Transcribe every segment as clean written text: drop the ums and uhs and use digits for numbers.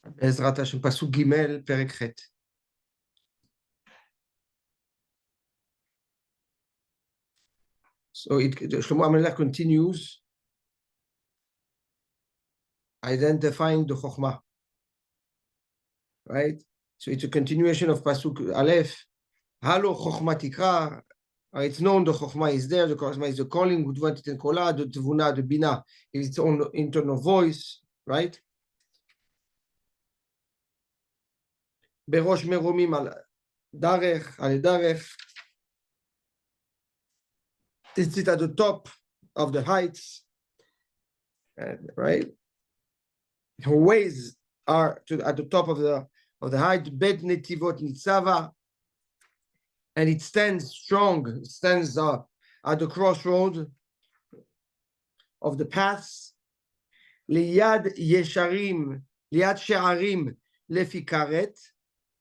בעזרת השם, פסוק ג' פרק ח'. So Shlomo HaMelech continues identifying the Chokhmah, right? So it's a continuation of Pasuk Aleph. Halo Chokhmah Tikra. It's known the Chokhmah is there, the Chokhmah is the calling, Udvat and Kola, the Tvuna, the Bina, is its own internal voice, right? Berosh Meromim al Darech. It's at the top of the heights, right? Her ways are at the top of the height. Bet Netivot Nitzava, and it stands strong. It stands at the crossroad of the paths. Liyad Yesharim, Liyad She'arim Lefi Karet,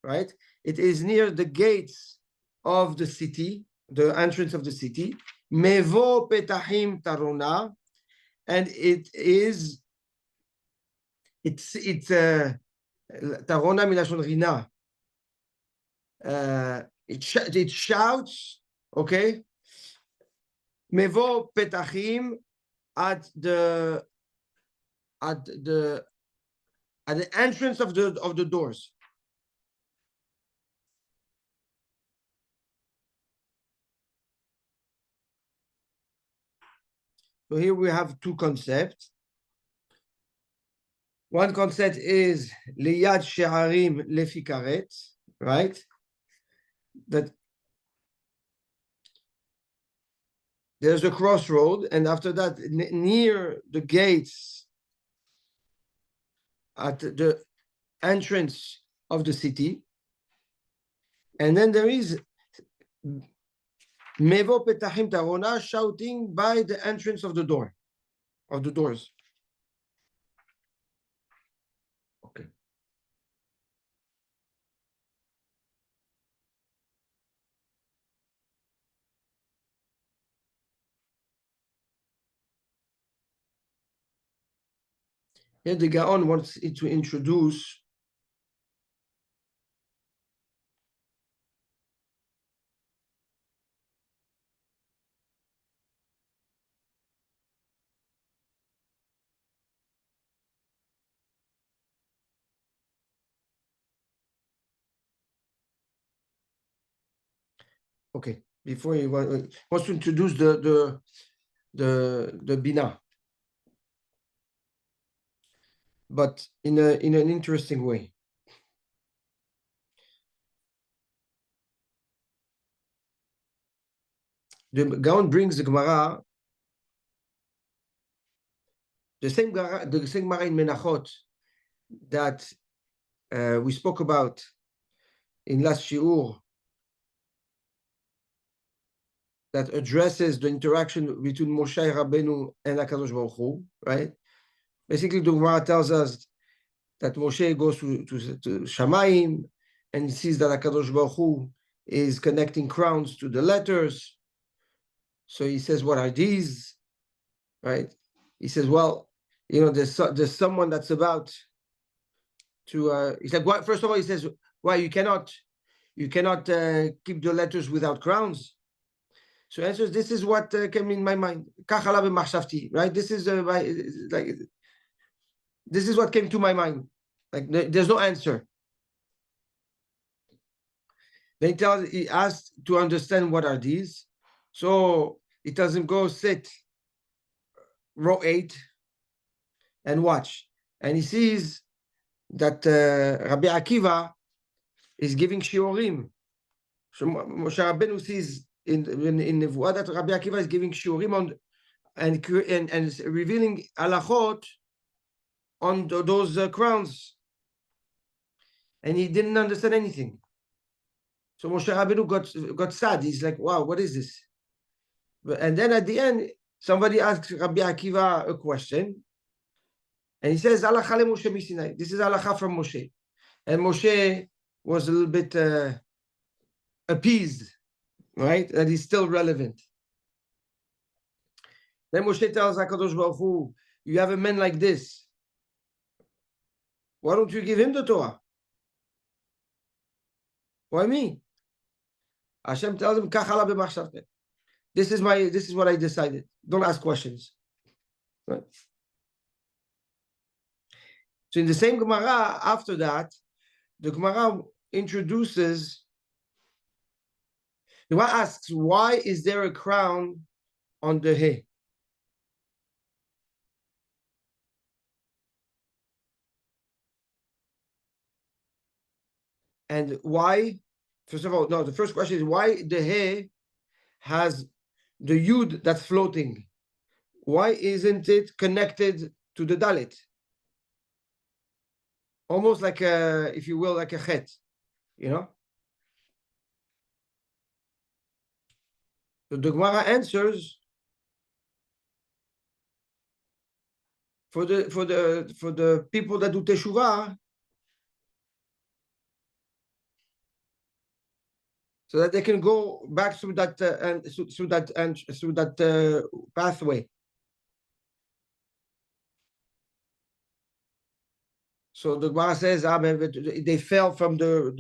right? It is near the gates of the city, the entrance of the city. Mevo Petahim Tarona, and it's Tarona milashon rina. It shouts, okay. Mevo Petahim at the entrance of the doors. So here we have two concepts. One concept is liyad she'arim lefi karet, right? That there's a crossroad, and after that, near the gates at the entrance of the city, and then there is Mevo Petahim Tarona shouting by the entrance of the doors. Okay. Here the Gaon wants it to introduce okay, before he wants to introduce the Bina, but in an interesting way. The Gaon brings the Gemara, the same Gemara in Menachot that we spoke about in last shiur, that addresses the interaction between Moshe Rabbeinu and HaKadosh Baruch Hu, right? Basically, the Gemara tells us that Moshe goes to Shamayim and he sees that HaKadosh Baruch Hu is connecting crowns to the letters. So he says, what are these? Right? He says, well, there's someone that's about to, he said, what? First of all, he says, why you cannot keep the letters without crowns? So answers, this is what came in my mind. Right? This is this is what came to my mind. Like there's no answer. Then he asked to understand what are these. So he tells him, go sit row 8 and watch. And he sees that Rabbi Akiva is giving shiurim. So Moshe Rabbeinu sees in Nevuah that Rabbi Akiva is giving shiurim on and revealing halachot on those crowns, and he didn't understand anything. So Moshe Rabbeinu got sad. He's like, "Wow, what is this?" And then at the end, somebody asks Rabbi Akiva a question, and he says, "Halacha le Moshe miSinai." This is halacha from Moshe, and Moshe was a little bit appeased, right? That he's still relevant. Then Moshe tells HaKadosh Baruch Hu, you have a man like this, Why don't you give him the Torah? Why me? Hashem tells him, "Kach ala b'machshavtem." This is what I decided. Don't ask questions. Right? So in the same Gemara, after that, the Gemara introduces, the Gemara asks, why is there a crown on the hay? And why, first of all, no, the first question is why the hay has the yud that's floating? Why isn't it connected to the dalit? Almost like a, if you will, like a chet, you know? So the Gemara answers for the people that do teshuvah, so that they can go back through that through that pathway. So the Gemara says, they fell from the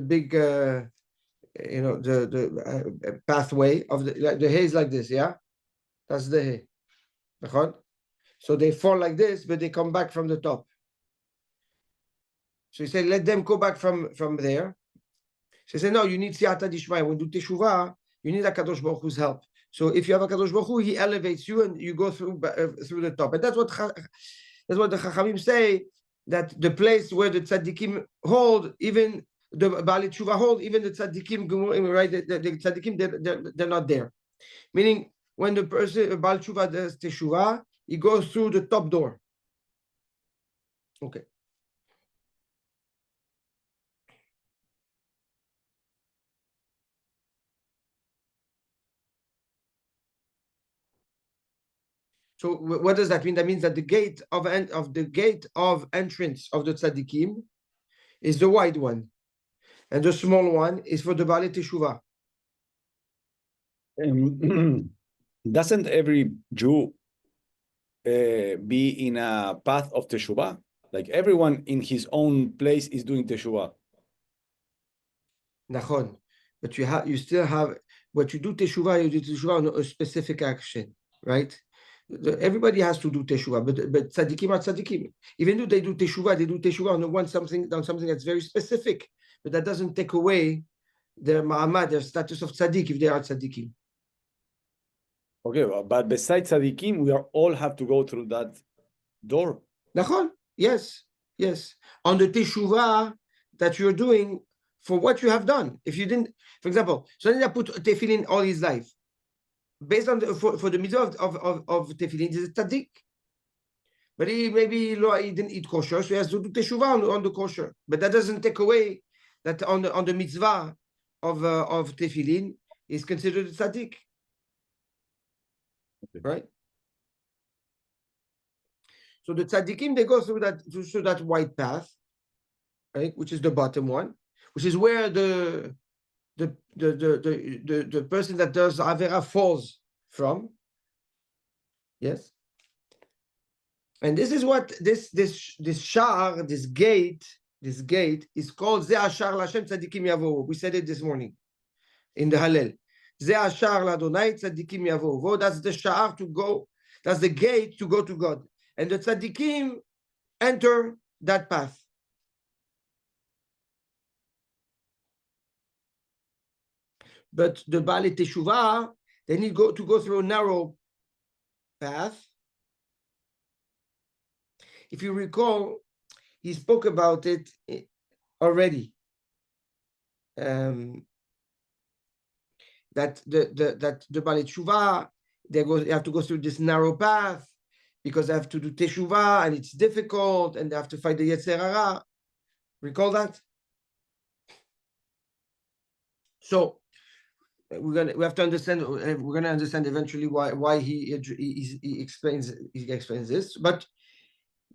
big you know, the pathway of the hay is like this, yeah, that's the hay. So they fall like this, but they come back from the top. So he said, let them go back from there. So he said, no, you need siyata dishmaya. When you do teshuvah, you need HaKadosh Baruch Hu's help. So if you have HaKadosh Baruch Hu, he elevates you and you go through the top. And that's what the Chachamim say, that the place where the tzaddikim hold, even the Baalei Tshuva hold, even the tzaddikim, right? The tzaddikim, they're not there. Meaning, when the person Baalei Tshuva does teshuvah, he goes through the top door. Okay. So what does that mean? That means that the gate of entrance of the tzaddikim is the wide one, and the small one is for the Baalei Teshuvah. Doesn't every Jew be in a path of teshuvah? Like everyone in his own place is doing teshuvah. Nachon, but you still have what you do teshuvah. You do teshuvah on a specific action, right? Everybody has to do teshuvah, but tzaddikim are tzaddikim. Even though they do teshuvah on something that's very specific, but that doesn't take away their ma'amad, their status of tzaddik, if they are tzaddikim. Okay, but besides tzaddikim, we all have to go through that door. Nachon, yes. On the teshuvah that you're doing for what you have done. If you didn't, for example, somebody that put tefillin all his life, based on for the mitzvah of tefillin, is a tzaddik. But he didn't eat kosher, so he has to do teshuvah on the kosher. But that doesn't take away that on the mitzvah of tefillin is considered a tzaddik. Okay. Right? So the tzaddikim, they go through that white path, right, which is the bottom one, which is where the person that does avera falls from. Yes. And this is what this shar, this gate is called Ze Ashar Lashem Tzadikim Yavohu. We said it this morning in the Hallel. Ze Ashar Ladonai Tzadikim Yavohu. That's the shar to go. That's the gate to go to God. And the tzaddikim enter that path. But the Baalei Teshuvah, they need to go through a narrow path. If you recall, he spoke about it already. That the Baalei Teshuvah, they have to go through this narrow path because they have to do Teshuvah and it's difficult and they have to fight the Yetzer Hara. Recall that? So we have to understand. We're going to understand eventually why he explains this. But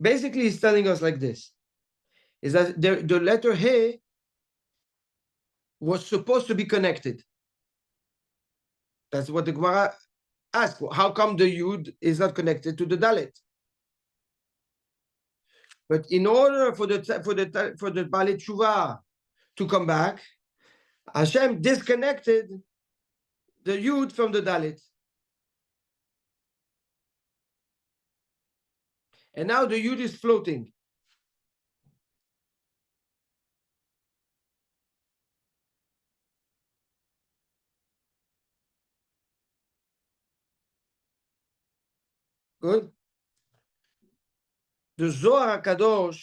basically, he's telling us like this: is that the letter He was supposed to be connected. That's what the Gemara asked. How come the Yud is not connected to the Dalet? But in order for the Baalei Tshuva to come back, Hashem disconnected the Yud from the Dalit. And now the Yud is floating. Good. The Zohar HaKadosh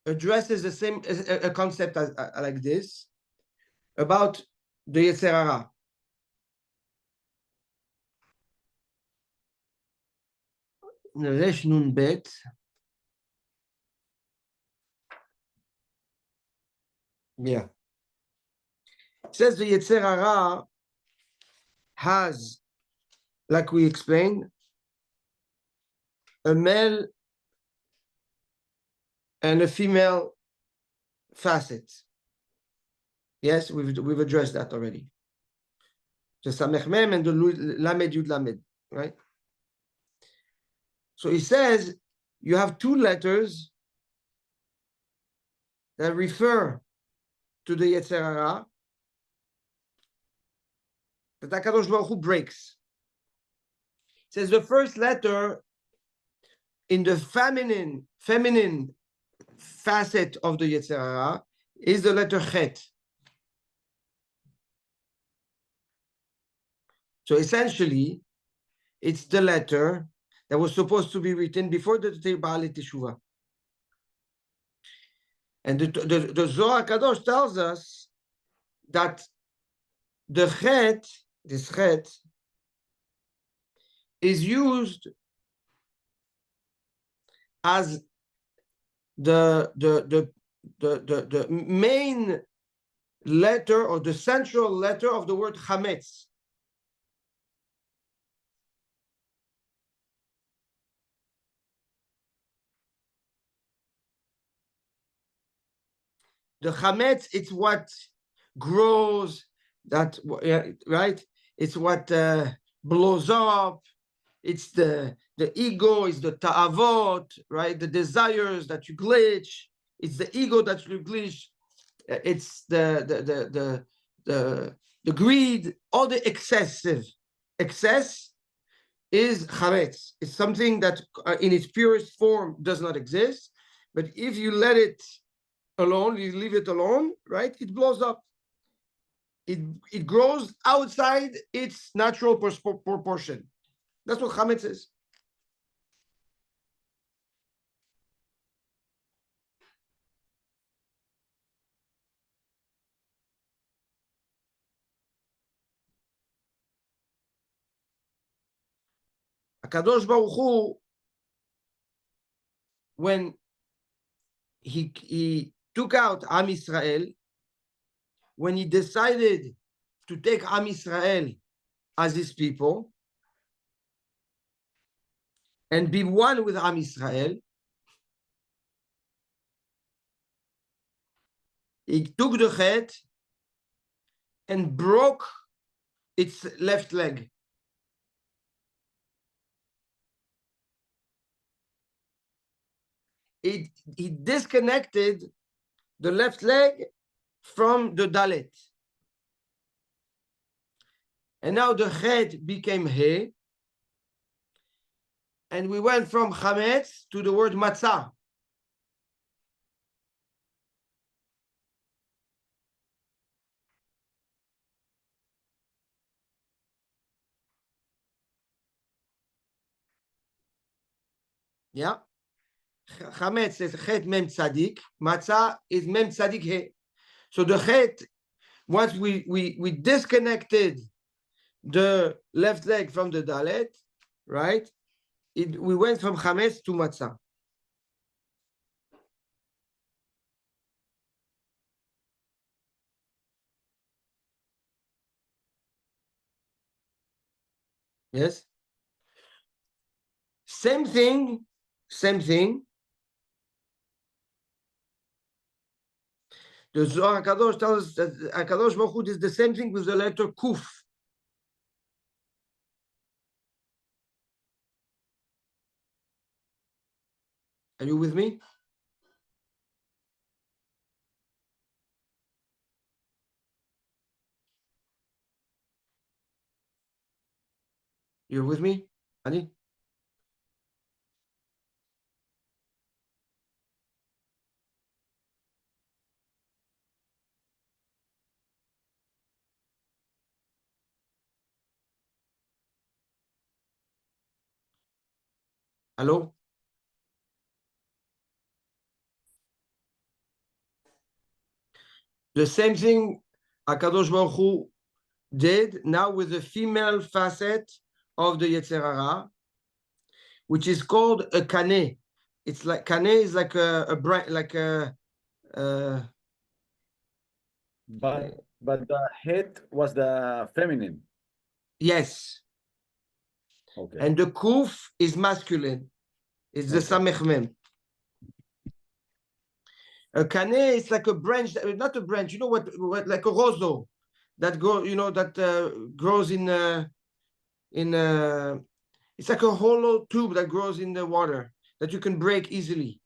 addresses the same a concept as, like this about the Yetzer Hara. Resh Nun Bet. Yeah. It says the Yetzer Hara has, like we explained, a male and a female facet. Yes, we've addressed that already. The Samech Mem and the Lamed Yud Lamed, right? So he says you have two letters that refer to the Yetzer Hara that HaKadosh Baruch Hu breaks. It says the first letter in the feminine facet of the Yetzer Hara is the letter Chet. So essentially, it's the letter that was supposed to be written before the Baalei Teshuvah. And the Zohar Kadosh tells us that the Chet, this Chet, is used as the main letter or the central letter of the word Chametz. The chametz, it's what grows, that right? It's what blows up. It's the ego, it's the ta'avot, right? The desires that you glitch. It's the ego that you glitch. It's the greed, all the excessive. Excess is chametz. It's something that in its purest form does not exist. But if you let it alone, you leave it alone, right? It blows up. It grows outside its natural proportion. That's what chametz is. HaKadosh Baruch Hu, when he took out Am Yisrael, when he decided to take Am Yisrael as his people and be one with Am Yisrael, he took the Chet and broke its left leg. He disconnected the left leg from the Dalet. And now the Chet became He. And we went from Chametz to the word Matzah. Yeah. Chametz is Chet Mem Tzadik. Matzah is Mem Tzadik He. So the Chet, once we disconnected the left leg from the Dalet, right? We went from Chametz to Matzah. Yes? Same thing. The Zohar HaKadosh tells us that HaKadosh Baruch Hu is the same thing with the letter Kuf. Are you with me? You're with me, Ani? Hello? The same thing Akadosh Baruch Hu did now with the female facet of the Yetzer Hara, which is called a kaneh. It's like kaneh is like a bright, like a But the head was the feminine. yes, Okay. and the kuf is masculine. It's the Okay. samech mem. A kaneh is like a branch, not a branch. You know what like a roseau that grow. You know that grows in. It's like a hollow tube that grows in the water that you can break easily.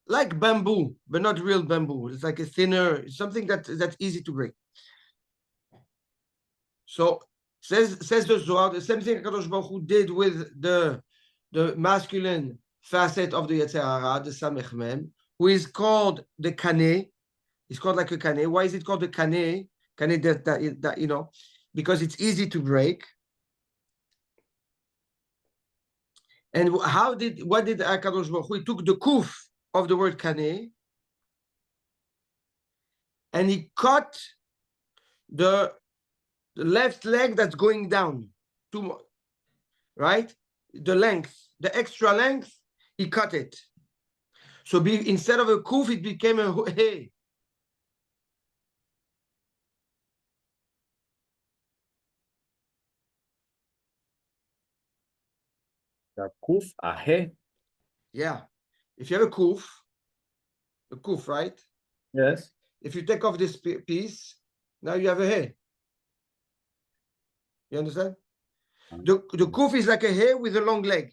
Like bamboo, but not real bamboo. It's like a thinner, something that's easy to break. So says the Zohar, the same thing Kadosh Baruch Hu did with the masculine facet of the Yetzer Hara, the Samech Mem, who is called the Kaneh. It's called like a Kaneh. Why is it called the Kaneh? Kaneh that you know, because it's easy to break. And what did Akadosh Baruch Hu? He took the kuf of the word Kaneh and he cut the left leg that's going down, right? The length, the extra length, he cut it. So instead of a kuf, it became a hey. The kuf, a he. Yeah. If you have a kuf, right? Yes. If you take off this piece, now you have a hey. You understand? The kuf is like a hey with a long leg.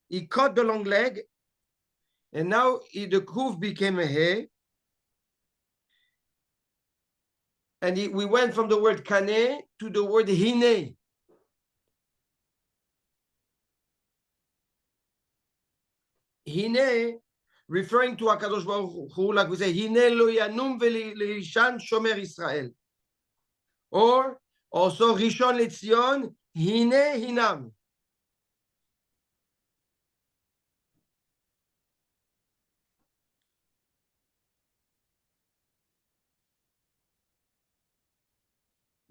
He cut the long leg, and now the kuf became a hey. And we went from the word kaneh to the word hine. Hine, referring to Hakadosh Baruch Hu, like we say, Hine lo yanum ve'lishan shomer Israel. Or also Rishon LeZion, Hine hinam.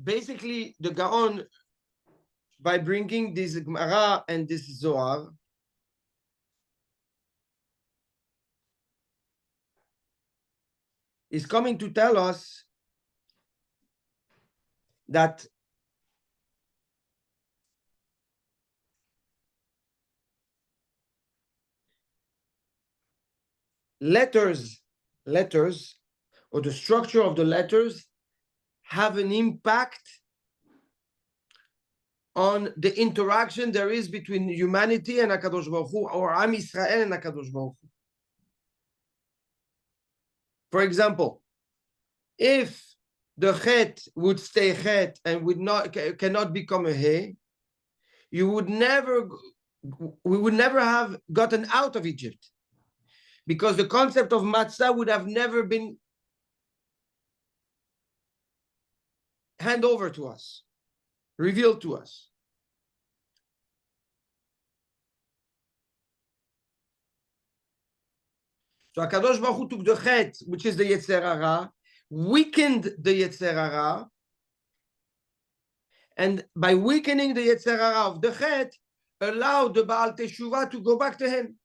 Basically, the Gaon, by bringing this Gemara and this Zohar, is coming to tell us that letters, or the structure of the letters have an impact on the interaction there is between humanity and HaKadosh Baruch Hu, or Am Yisrael and HaKadosh Baruch Hu. For example, if the chet would stay chet and cannot become a he, we would never have gotten out of Egypt, because the concept of matzah would have never been handed over to us, revealed to us. So HaKadosh Baruch Hu took the chet, which is the Yetzer Hara, weakened the Yetzer Hara, and by weakening the Yetzer Hara of the chet, allowed the Baal Teshuvah to go back to him.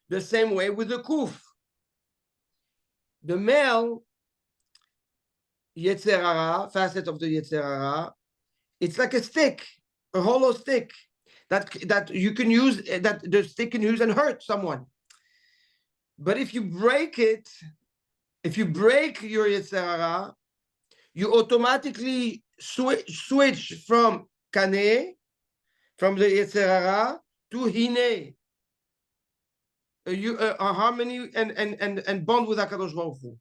The same way with the kuf. The male Yetzer Hara, facet of the Yetzer Hara, it's like a stick, a hollow stick that you can use, that the stick can use and hurt someone. But if you break it, if you break your Yetzer Hara, you automatically switch from Kaneh, from the Yetzer Hara, to Hineh. A harmony and bond with HaKadosh Baruch Hu.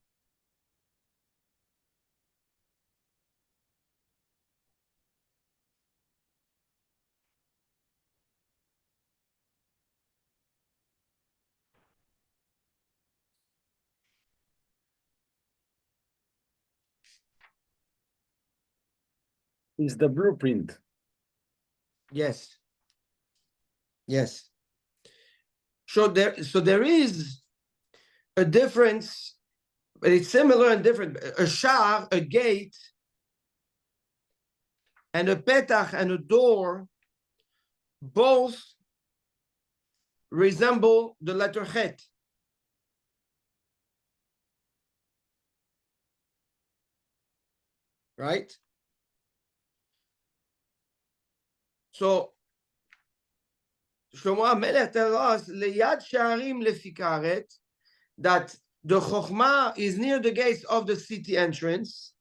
Is the blueprint. Yes. Yes. So there is a difference, but it's similar and different. A shar, a gate, and a petach and a door both resemble the letter chet. Right? So Shlomo HaMelech tells us, Leyad Sha'arim Lefikaret, that the Chokhmah is near the gates of the city entrance.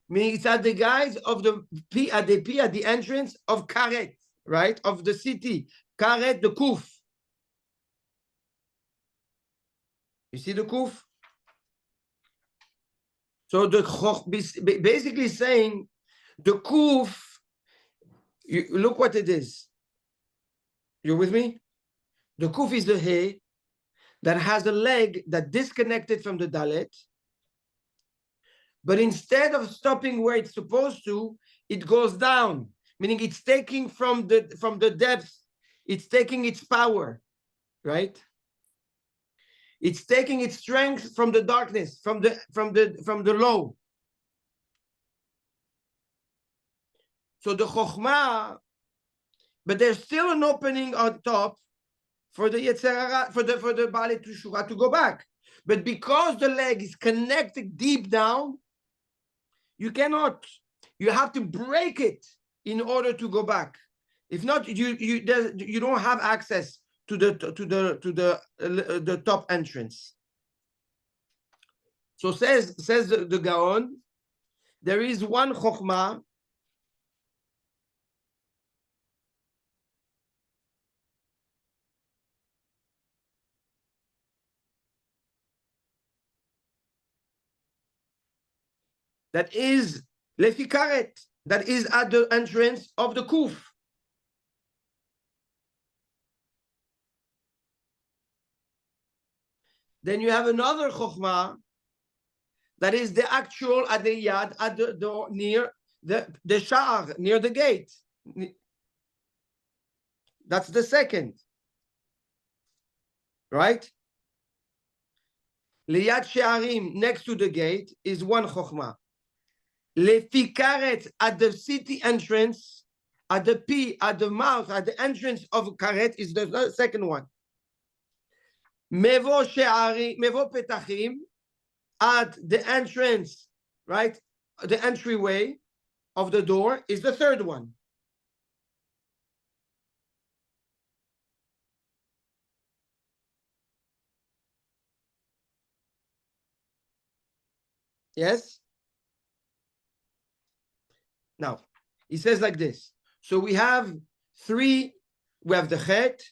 Meaning it's at the guys of at the entrance of Karet, right? Of the city. Karet, the Kuf. You see the Kuf? So basically saying the Kuf, look what it is. You're with me? The Kuf is the He that has a leg that disconnected from the Dalet. But instead of stopping where it's supposed to, it goes down, meaning it's taking from the depth, it's taking its power, right? It's taking its strength from the darkness, from the low. So the Chokhmah, but there's still an opening on top for the Yetzer Hara, for the Baalei Teshuvah to go back. But because the leg is connected deep down, you cannot. You have to break it in order to go back. If not, you don't have access to the top entrance. So says the Gaon, there is one Chokhmah that is Lefikaret, that is at the entrance of the Kuf. Then you have another Chokhmah that is the actual at the Yad, at the door, near the Sha'ar, near the gate. That's the second. Right? Liyad She'arim, next to the gate, is one Chokhmah. Lefikaret, at the city entrance, at the mouth, at the entrance of Karet, is the second one. Mevo She'arim, Mevo Petachim, at the entrance, right? The entryway of the door is the third one. Yes? Now, he says like this. So we have three, we have the Chet,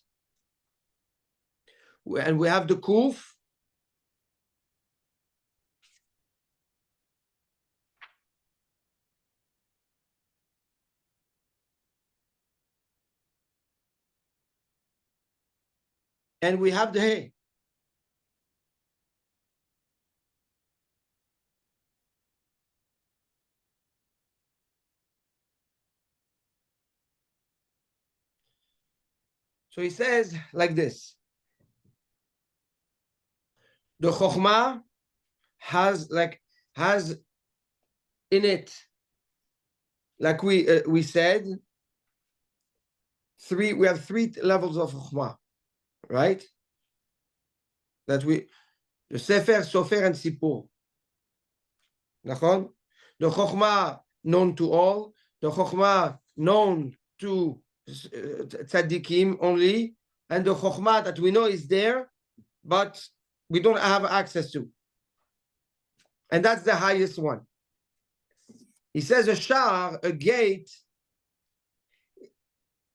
and we have the Kuf, and we have the He. So he says like this. The Chokhmah has in it, like we said, we have three levels of Chokhmah, right? That The Sefer, Sofer, and Sipur. נכון? The Chokhmah known to all, the Chokhmah known to tzaddikim only, and the Chokhmah that we know is there, but we don't have access to. And that's the highest one. He says a shar, a gate,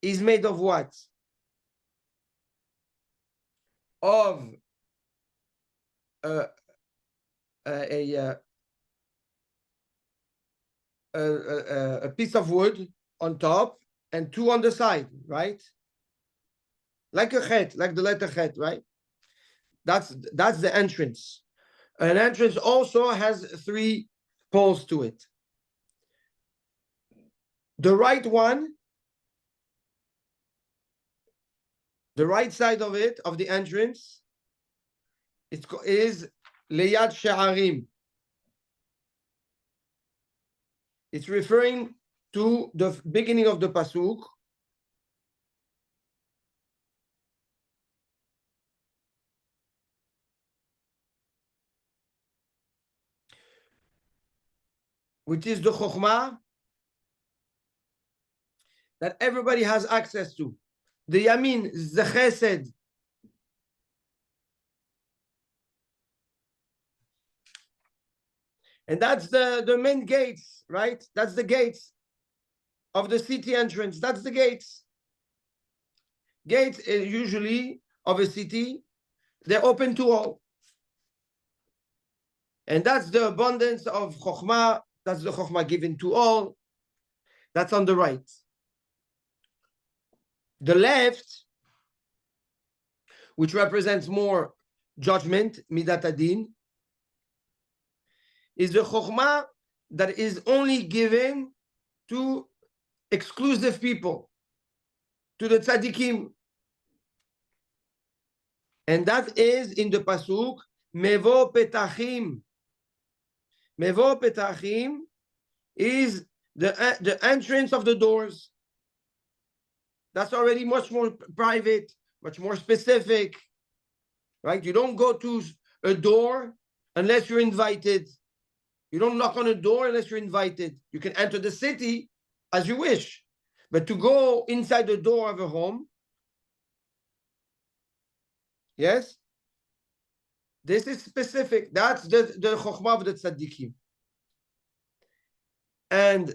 is made of what? Of a piece of wood on top and two on the side, right? Like a chet, like the letter chet, right? That's the entrance. An entrance also has three poles to it. The right one, the right side of it, of the entrance, is Leyad She'arim. It's referring to the beginning of the pasuk, which is the chokhmah that everybody has access to. The yamin is the chesed. And that's the main gates, right? That's the gates of the city entrance. That's the gates. Gates usually of a city, they're open to all. And that's the abundance of chokhmah. That's the chokhmah given to all. That's on the right. The left, which represents more judgment, midat adin, is the chokhmah that is only given to exclusive people, to the tzaddikim. And that is in the pasuk, Mevo Petachim. Mevo Petachim is the entrance of the doors. That's already much more private, much more specific, right? You don't go to a door unless you're invited. You don't knock on a door unless you're invited. You can enter the city as you wish, but to go inside the door of a home, yes, this is specific. That's the chokhmah of the tzaddikim. And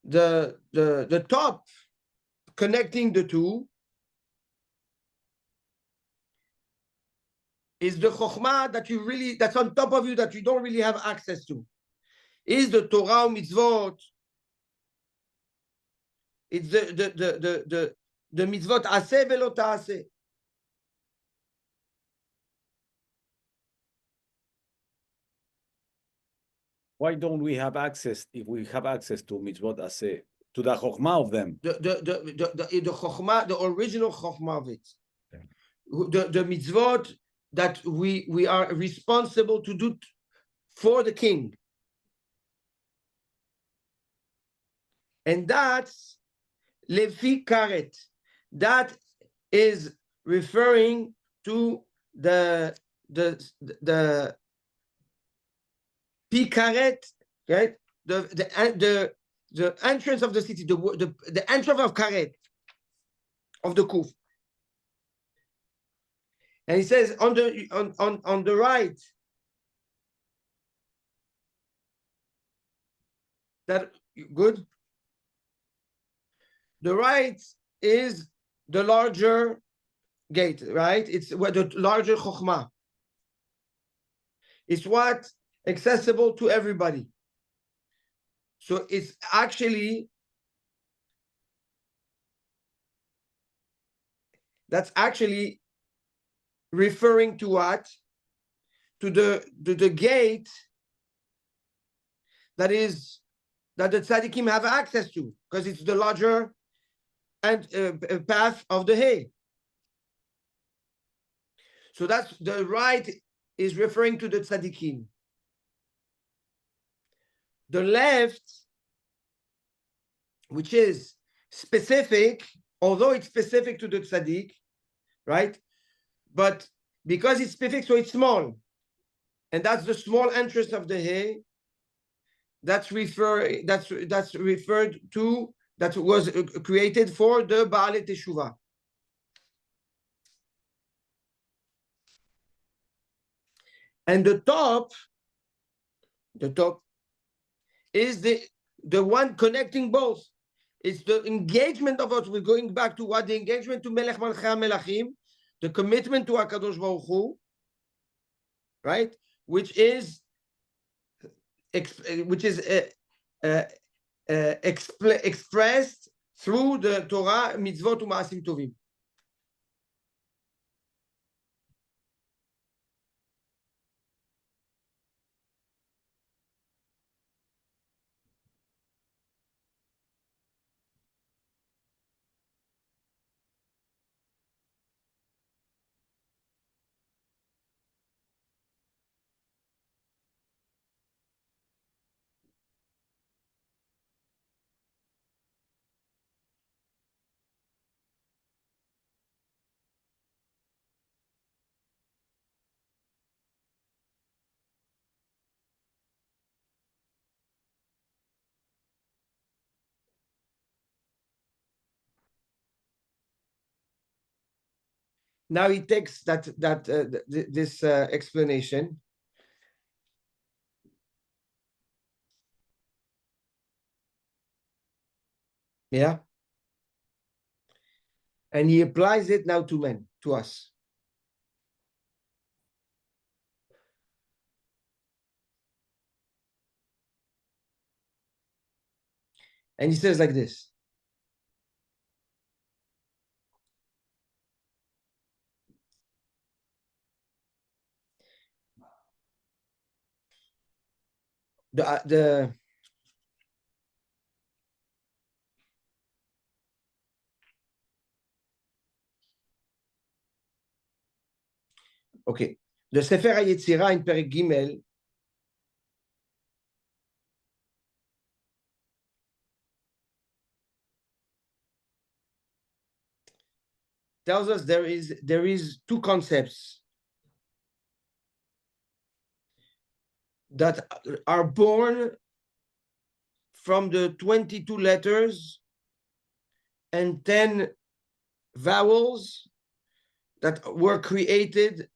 the top connecting the two is the chokhmah that you really, that's on top of you, that you don't really have access to. Is the Torah mitzvot. It's the mitzvot aseh velo ta'aseh. Why don't we have access, if we have access to mitzvot aseh, to the chokhmah of them? The chokhmah, the original chokhmah of it. The mitzvot that we are responsible to do for the king. And that's lefi karet. That is referring to the pikaret, right? The entrance of the city, the entrance of karet, of the kuf. And he says on the right that good. The right is the larger gate, right? It's where the larger chokhmah. It's what accessible to everybody. So it's actually, that's actually referring to what? To the gate that the tzaddikim have access to, because it's the larger and path of the hay. So that's the right is referring to the tzaddikim. The left, which is specific, although it's specific to the tzaddik, right? But because it's specific, so it's small. and that's the small entrance of the hay. That's referred to, that was created for the Baalei Teshuvah. And the top is the one connecting both. It's the engagement of us. We're going back to what the engagement to Melech Malchei HaMelachim, the commitment to HaKadosh Baruch Hu, right? Which is expressed through the Torah, mitzvot, u'ma'asim tovim. Now he takes this explanation, yeah, and he applies it now to men, to us. And he says like this. Okay, the Sefer HaYetzirah in Perek Gimel tells us there is two concepts that are born from the 22 letters and 10 vowels that were created.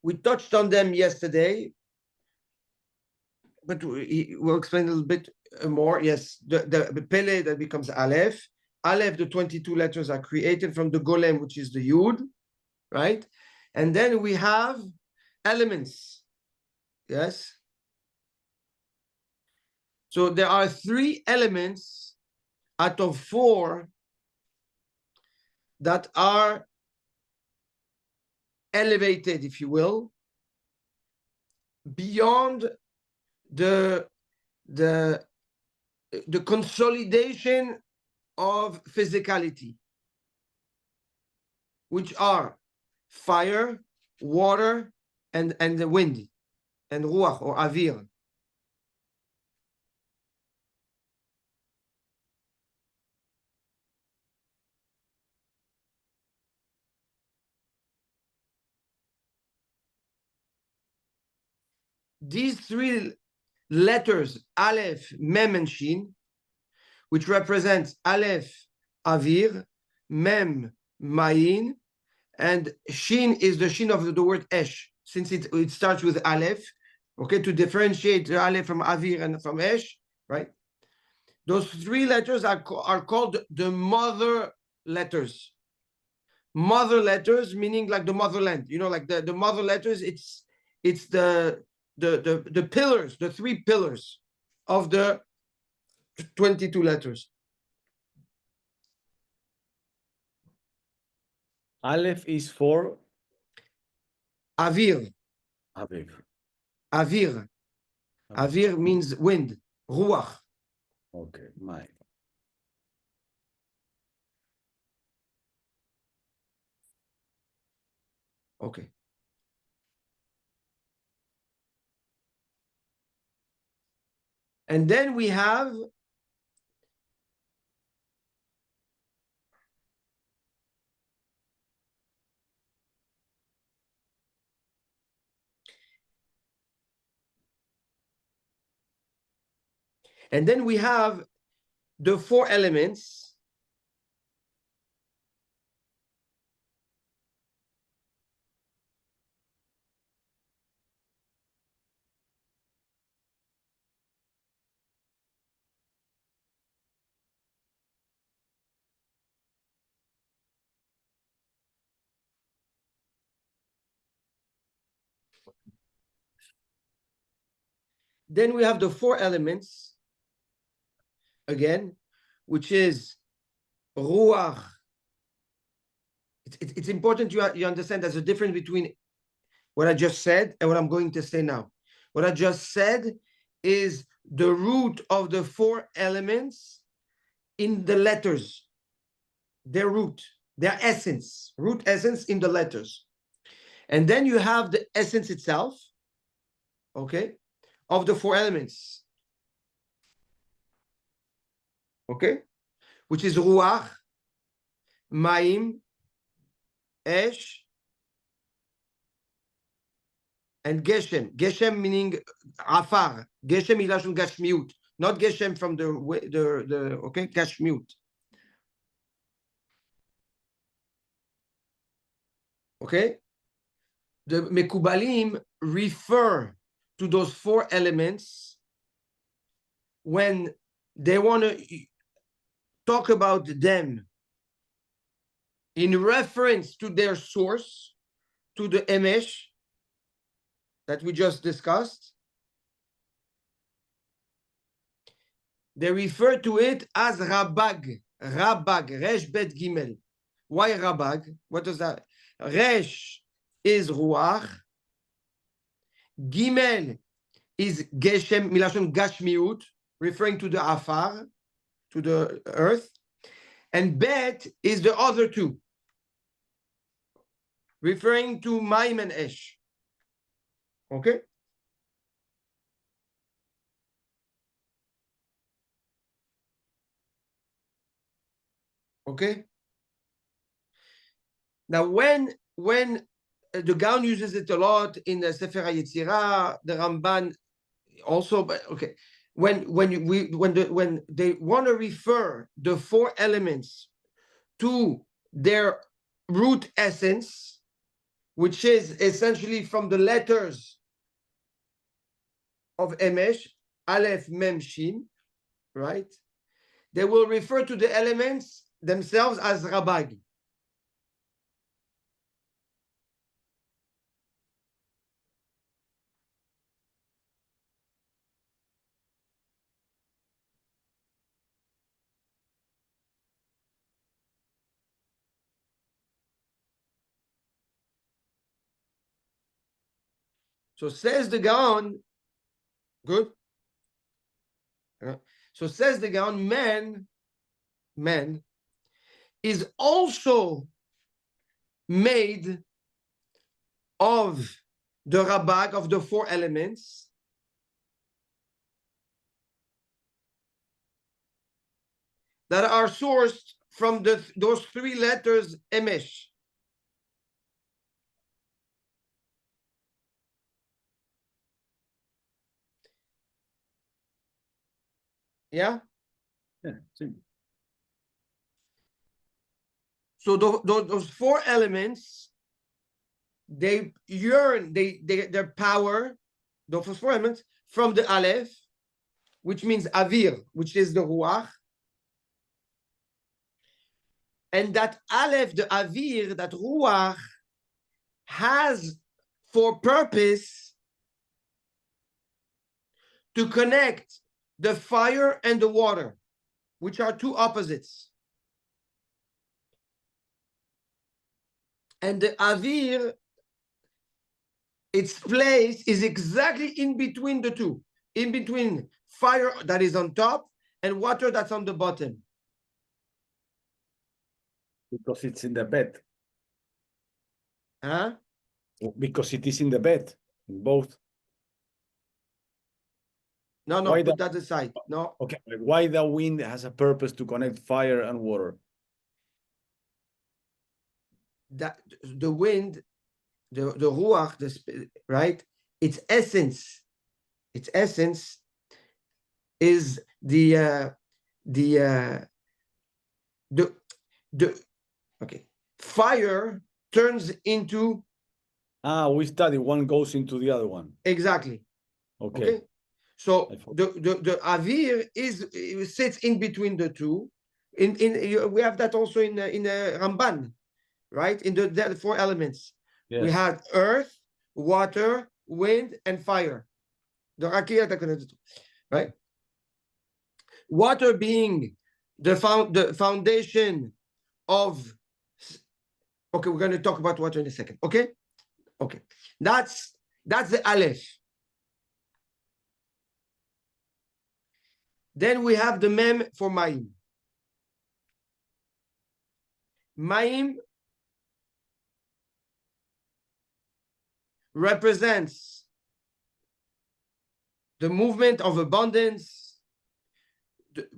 We touched on them yesterday, but we'll explain a little bit more. Yes, the Pele that becomes Aleph. Aleph, the 22 letters are created from the Golem, which is the Yud, right? And then we have elements, yes? So there are 3 elements out of 4 that are elevated, if you will, beyond the consolidation of physicality, which are fire, water, and the wind, and ruach or avir. These 3 letters, Aleph, Mem, and Shin, which represents Aleph, Avir, Mem, Mayin, and Shin is the Shin of the word Esh, since it starts with Aleph, okay, to differentiate the Aleph from Avir and from Esh, right? Those 3 letters are called the mother letters. Mother letters, meaning like the motherland, like the mother letters, it's the pillars, the 3 pillars of the 22 letters. Aleph is for Avir. Aviv. Avir. Avir means wind. Ruach. Okay, my. Okay. And then we have And then we have the four elements. Then we have the four elements again, which is ruach. It's important you understand there's a difference between what I just said and what I'm going to say now. What I just said is the root of the four elements in the letters, their root, their essence, root essence in the letters. And then you have the essence itself, okay, of the four elements, okay, which is ruach, maim, esh, and geshem. Geshem meaning afar. Geshem is lashon gashmiut, not geshem from the okay, gashmiut. Okay, the mekubalim refer to those four elements when they want to talk about them in reference to their source, to the emesh that we just discussed. They refer to it as rabag, resh bet gimel. Why rabag? What does that? Resh is ruach, gimel is geshem, milashon gashmiut, referring to the afar, to the earth, and bet is the other two, referring to maim and esh. Okay? Okay? Now, when the Gaon uses it a lot in the Sefer HaYetzirah, the Ramban also, but okay. When they want to refer the four elements to their root essence, which is essentially from the letters of Emesh, Aleph, Mem, Shin, right? They will refer to the elements themselves as Rabag. So says the Gaon, good? So says the Gaon, man is also made of the Rabag, of the four elements, that are sourced from those three letters, Emesh. Yeah? Yeah, see. So those four elements, they yearn, their power, those four elements, from the Aleph, which means Avir, which is the Ruach. And that Aleph, the Avir, that Ruach, has for purpose to connect the fire and the water, which are two opposites. And the Avir, its place is exactly in between the two, in between fire that is on top and water that's on the bottom. Because it's in the bed. Huh? Because it is in the bed, in both. No, Why put that aside. No. Okay, why the wind has a purpose to connect fire and water? That the wind, the ruach, right? Its essence is the okay, fire turns into we study one goes into the other one. exactly. Okay. So the avir sits in between the two. We have that also in Ramban, right? In the 4 elements. Yes. We had earth, water, wind, and fire. Right? Water being the foundation of. Okay, we're going to talk about water in a second. Okay, that's the aleph. Then we have the mem for mayim. Mayim represents the movement of abundance,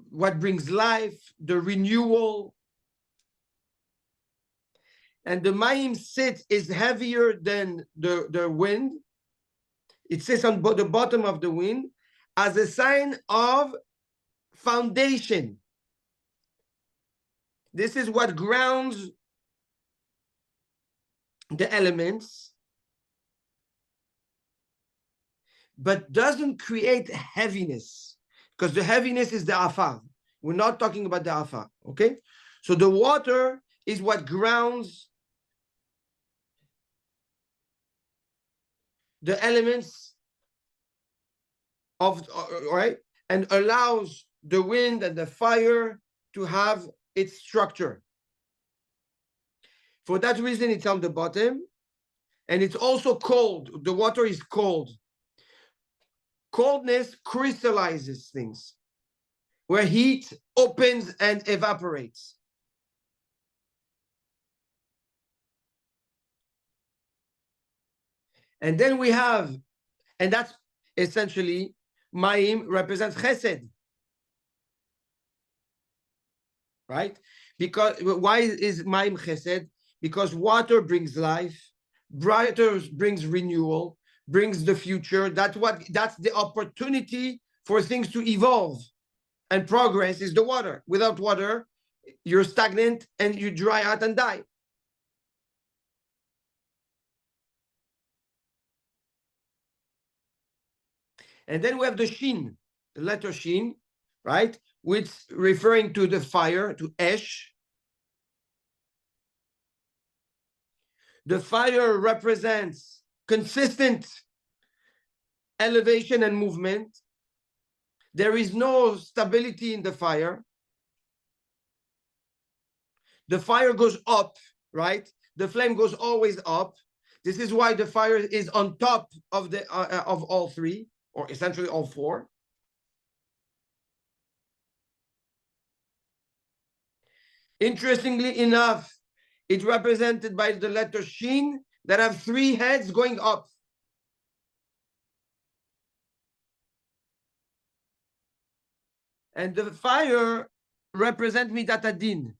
what brings life, the renewal. And the mayim is heavier than the wind. It sits on the bottom of the wind as a sign of foundation. This is what grounds the elements, but doesn't create heaviness, because the heaviness is the afar. We're not talking about the afar, okay? So the water is what grounds the elements of, right? And allows the wind and the fire to have its structure. For that reason, it's on the bottom, and it's also cold. The water is cold. Coldness crystallizes things, where heat opens and evaporates. And then we have, and that's essentially, Mayim represents Chesed, right? Because why is Mayim Chesed? Because water brings life, water brings renewal, brings the future. That's the opportunity for things to evolve, and progress is the water. Without water, you're stagnant and you dry out and die. And then we have the Shin, the letter Shin, right? Which referring to the fire, to Esh. The fire represents consistent elevation and movement. There is no stability in the fire. The fire goes up, right? The flame goes always up. This is why the fire is on top of of all 3, or essentially all 4. Interestingly enough, it's represented by the letter Shin that have 3 heads going up. And the fire represents Midat Adin.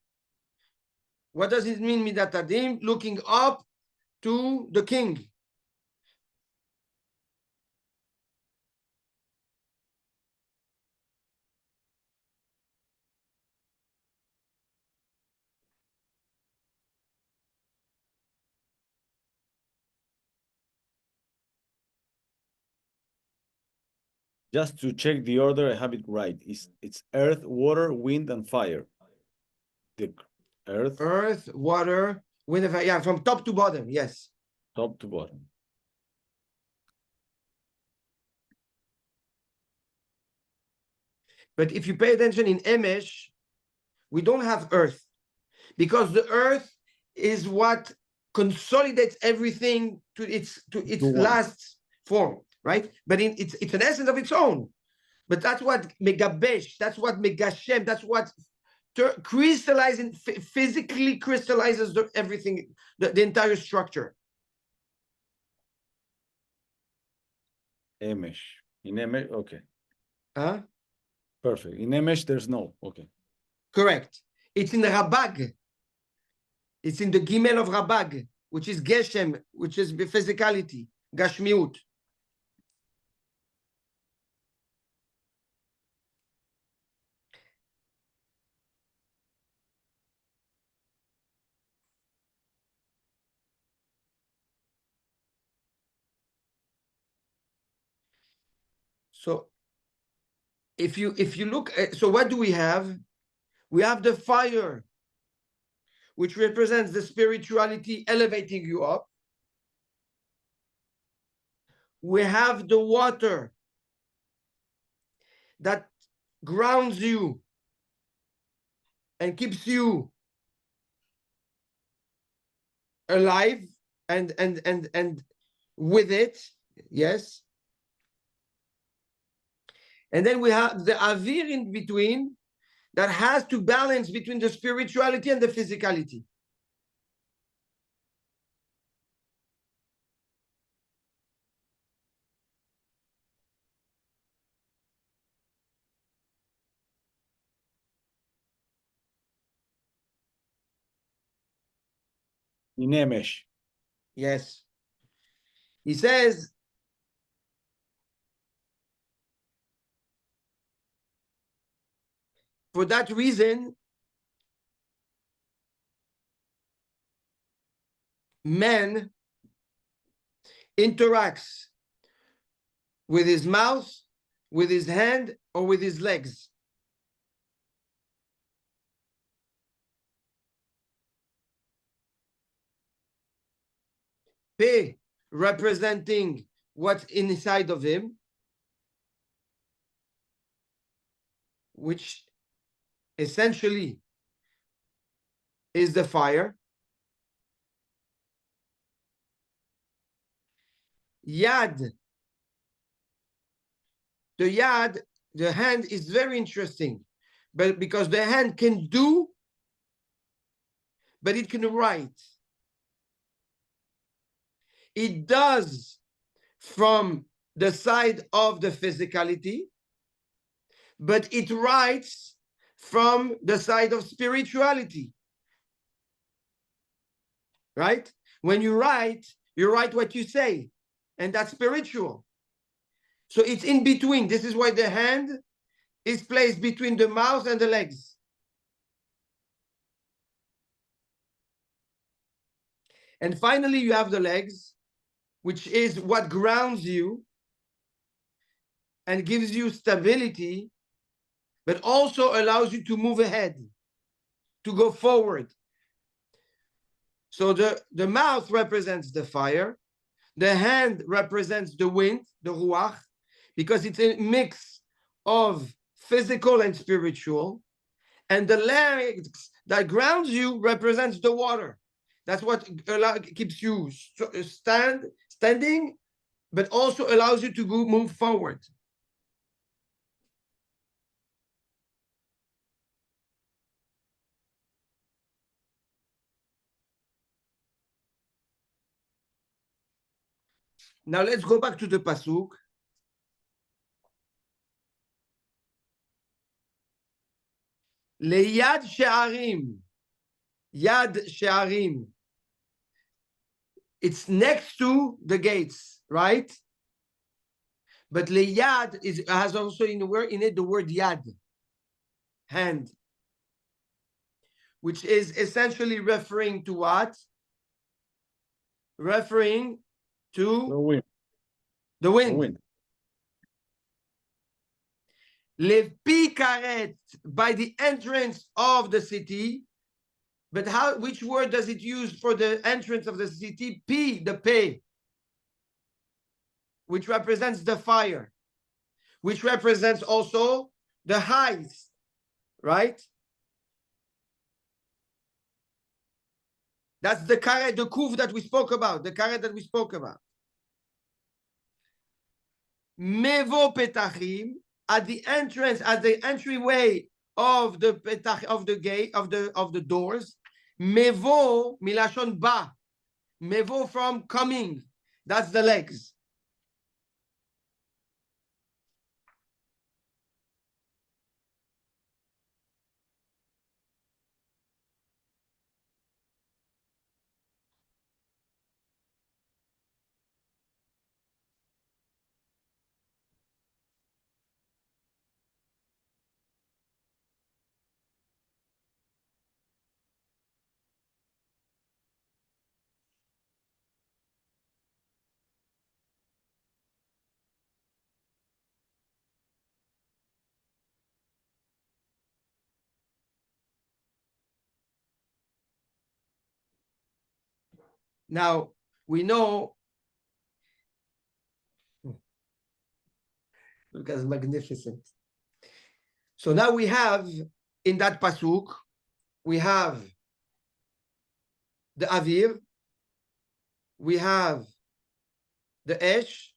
What does it mean, Midat Adin? Looking up to the king. Just to check the order, I have it right. It's earth, water, wind, and fire. The earth, water, wind, and fire. Yeah, from top to bottom, yes. Top to bottom. But if you pay attention in Emesh, we don't have earth, because the earth is what consolidates everything to its last form, right? But it's an essence of its own. But that's what megabesh, that's what megashem, that's what crystallizing, physically crystallizes everything, the entire structure. Emesh. In Emesh, okay. Huh? Perfect. In Emesh, there's no. Okay. Correct. It's in the Rabag. It's in the Gimel of Rabag, which is Geshem, which is physicality, Gashmiut. So if you look at, so what do we have? We have the fire, which represents the spirituality elevating you up. We have the water that grounds you and keeps you alive and with it, yes. And then we have the avir in between that has to balance between the spirituality and the physicality. Inemesh. Yes. He says, for that reason, man interacts with his mouth, with his hand, or with his legs. Pe representing what's inside of him, which essentially is the fire. Yad, the yad, the hand is very interesting, but because the hand can do, but it can write. It does from the side of the physicality, but it writes from the side of spirituality. Right? When you write what you say, and that's spiritual. So it's in between. This is why the hand is placed between the mouth and the legs. And finally, you have the legs, which is what grounds you and gives you stability, but also allows you to move ahead, to go forward. So the mouth represents the fire, the hand represents the wind, the ruach, because it's a mix of physical and spiritual. And the legs that grounds you represents the water. That's what keeps you standing, but also allows you to move forward. Now let's go back to the pasuk. Leyad she'arim, yad she'arim. It's next to the gates, right? But leyad has also in it the word yad, hand, which is essentially referring to what? Referring to The wind. the The wind. wind. Lepi karet, by the entrance of the city. But which word does it use for the entrance of the city? P, the pay, which represents the fire, which represents also the heights, right? That's the karet, the kuf that we spoke about, the karet that we spoke about. Mevo petachim, at the entrance, at the entryway of the petach, of the gate, of the doors. Mevo milashon ba, mevo from coming. That's the legs. Now we know. Look as magnificent. So now we have in that pasuk, we have the avir, we have the esh,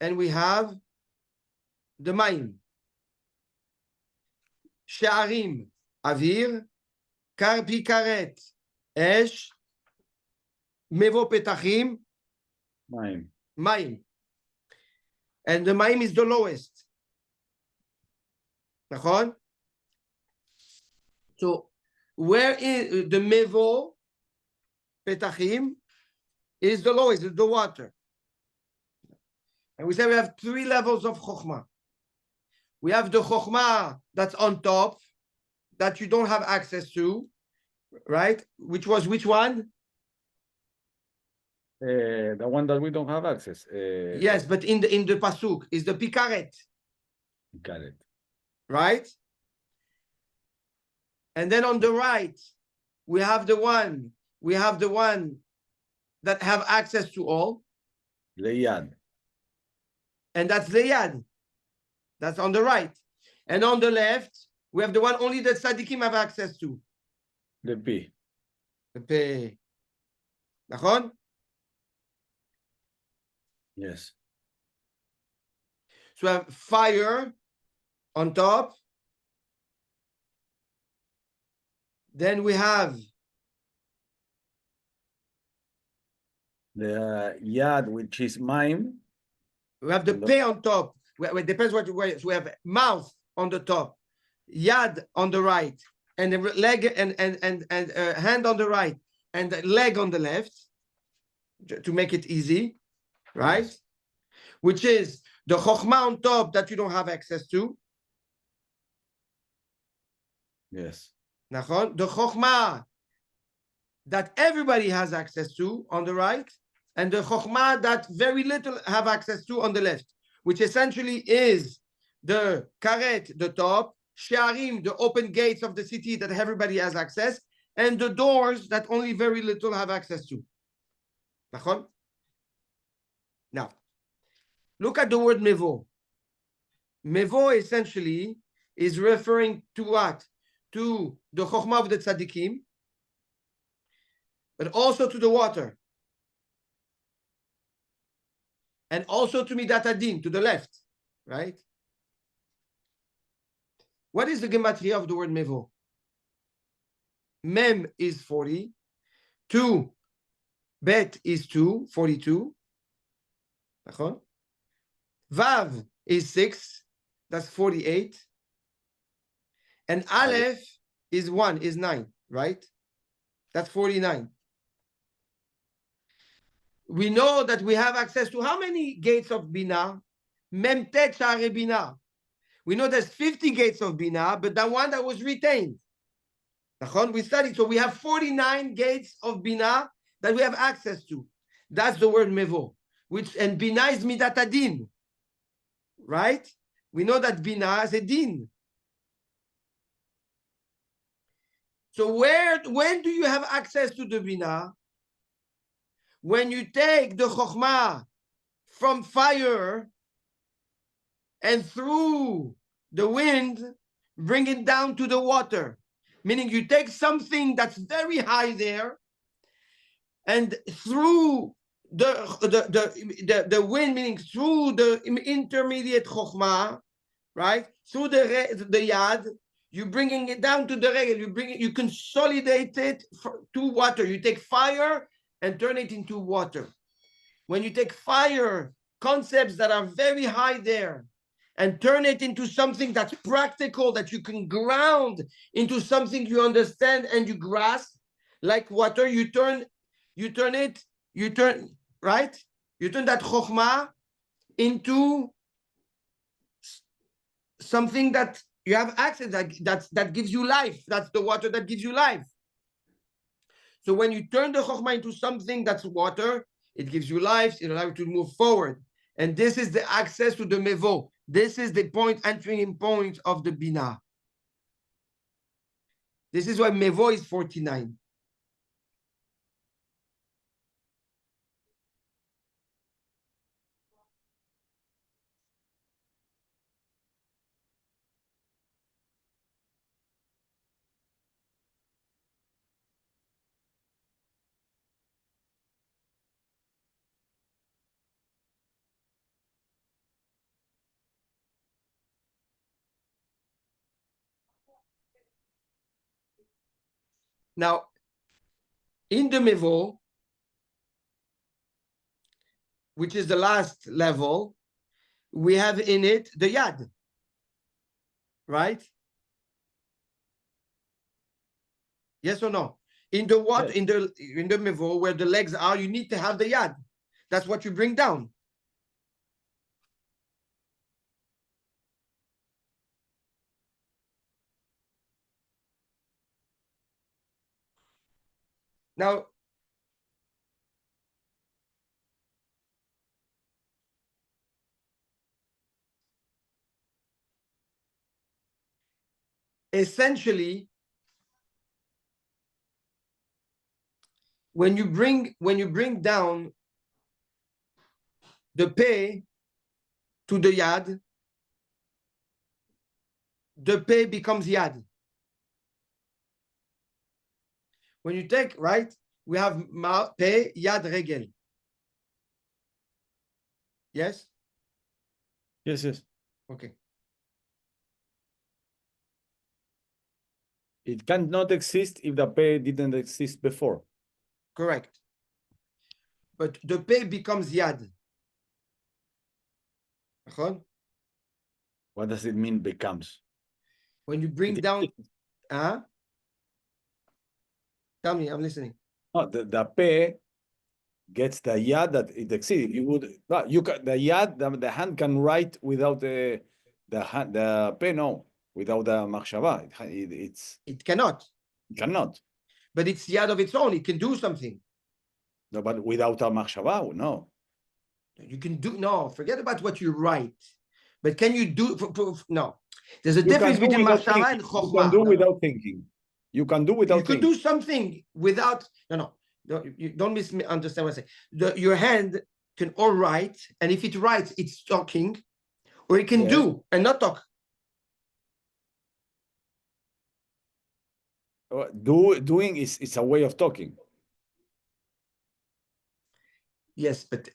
and we have the mayim. She'arim, avir, karpi karet, esh, mevo petachim, mayim. And the mayim is the lowest. Nachon? So where is the mevo petachim is the lowest, is the water. And we say we have 3 levels of chokhmah. We have the chokhmah that's on top, that you don't have access to, right? Which was which one? The one that we don't have access. Yes, but in the pasuk is the pikaret. Got it. Right? And then on the right, we have the one that have access to all. Leyad. And that's Leyad. That's on the right. And on the left, we have the one only that tzaddikim have access to. The P. The P. Nachon? Yes. So we have fire on top. Then we have the yad, which is mime. We have the P on top. It depends what you wear. So we have mouth on the top, yad on the right, and the leg and hand on the right, and the leg on the left, to make it easy, right? Yes. Which is the chokhmah on top that you don't have access to. Yes. Nachon, the chokhmah that everybody has access to on the right, and the chokhmah that very little have access to on the left, which essentially is the karet, the top, she'arim, the open gates of the city that everybody has access, and the doors that only very little have access to. Nachon? Now, look at the word mevo. Mevo essentially is referring to what? To the chokhmah of the tzaddikim, but also to the water. And also to Midat Adin, to the left, right? What is the gematria of the word mevo? Mem is 40. 2, bet is 2, 42. Vav is 6, that's 48. And Aleph is 1, is 9, right? That's 49. We know that we have access to how many gates of Bina? Memtet Sha'arei Bina. We know there's 50 gates of Bina, but that one that was retained. We studied, so we have 49 gates of Bina that we have access to. That's the word mevo, and Bina is Midat Adin, right? We know that Bina is a din. So when do you have access to the Bina? When you take the chokhmah from fire and through the wind, bring it down to the water. Meaning you take something that's very high there, and through the wind, meaning through the intermediate chokhmah, right? Through the yad, you're bringing it down to the regel. You consolidate it to water. You take fire and turn it into water. When you take fire, concepts that are very high there, and turn it into something that's practical, that you can ground into something you understand and you grasp, like water, you turn that chokhmah into something that you have access, that gives you life. That's the water that gives you life. So when you turn the chokhmah into something that's water, it gives you life, it allows you to move forward. And this is the access to the mevo. This is the entering point of the bina. This is why mevo is 49. Now, in the mevo, which is the last level, we have in it the yad, right? Yes or no? In the what? Yes. In the mevo, where the legs are, you need to have the yad. That's what you bring down. Now, essentially, when you bring down the pay to the yad, the pay becomes yad. When you take, right, we have pay, yad, regel. Yes? Yes, yes. Okay. It cannot exist if the pay didn't exist before. Correct. But the pay becomes yad. What does it mean becomes? When you bring It down, exists. tell me, I'm listening. No, the pay gets the yad that it exists. You would no, you can the yad the hand can write without the hand the pay no without the machshava. It cannot, it cannot. but it's yad of its own. It can do something. No, but without a machshava, no. You can do, no, forget about what you write. But can you do, no. There's a You can difference do between without machshava and thinking. You can chokhmah. do No, no. without thinking. You can do You without could thinking. do something without, no. You don't misunderstand what I say. Your hand can all write, and if it writes, it's talking, or it can Yes. do and not talk. Doing is a way of talking. Yes, but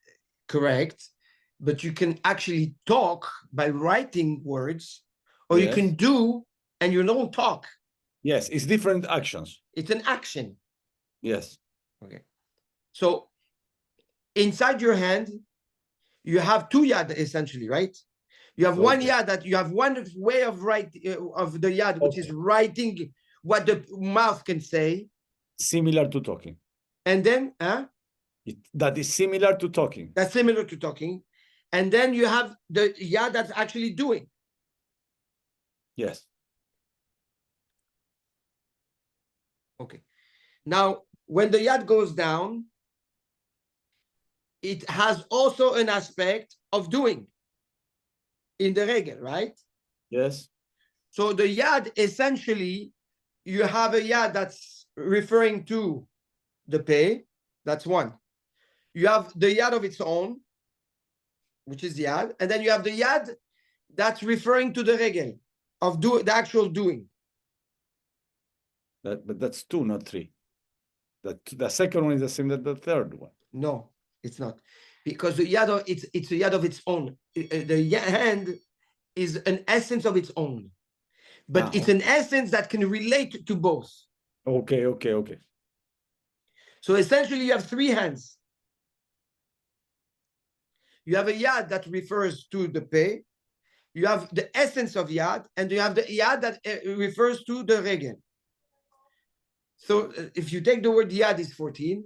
correct. But you can actually talk by writing words, or you Yes. can do and you don't talk. Yes, it's different actions. It's an action. Yes. Okay. So inside your hand, you have two yad essentially, right? You have one Okay. yad that you have one way of of the yad, which is writing what the mouth can say, Similar to talking. and then That is similar to talking. that's similar to talking, and then you have the yad that's actually doing. Yes. Okay. Now, when the yad goes down, it has also an aspect of doing in the regel, right? Yes. So the yad, essentially, you have a yad that's referring to the pay. That's one. You have the yad of its own, which is yad, and then you have the yad that's referring to the regel of the actual doing. But that's two, not three. The second one is the same as the third one. No, it's not, because the yad of it's a yad of its own. The hand is an essence of its own, but it's Okay. an essence that can relate to both. Okay, okay, okay. So essentially, you have three hands. You have a yad that refers to the pay. You have the essence of yad, and you have the yad that refers to the regel. So if you take the word yad is 14,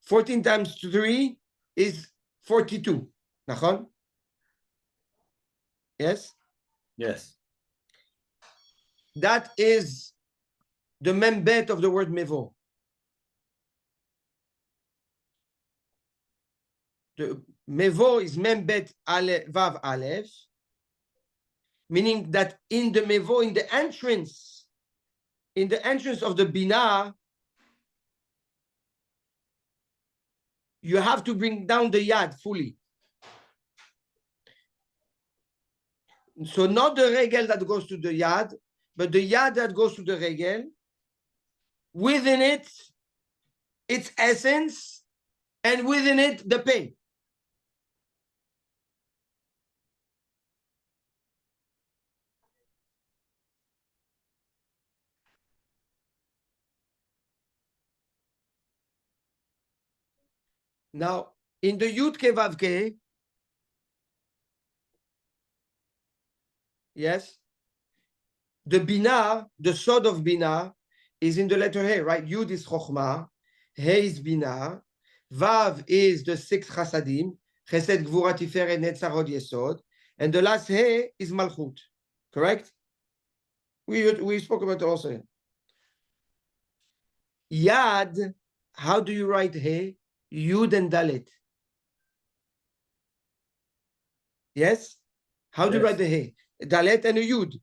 14 times 3 is 42. Nachon? Yes? Yes. That is the membet of the word mevo. The mevo is membet vav aleph, meaning that in the mevo, in the entrance of the binah, you have to bring down the yad fully. So not the regel that goes to the yad, but the yad that goes to the regel. Within it, its essence, and within it, the pay. Now, in the Yud Ke Vav Ke, yes, the Bina, the Sod of Bina, is in the letter He, right? Yud is Chochmah, He is Bina, Vav is the six Chasadim, Chesed, Gvura, Tiferet, Netzach, Hod, Yesod, and the last He is Malchut, correct? We spoke about it also. Yad, how do you write He? Yud and Dalet. Yes? How do you Yes. write the He? Dalet and a Yud.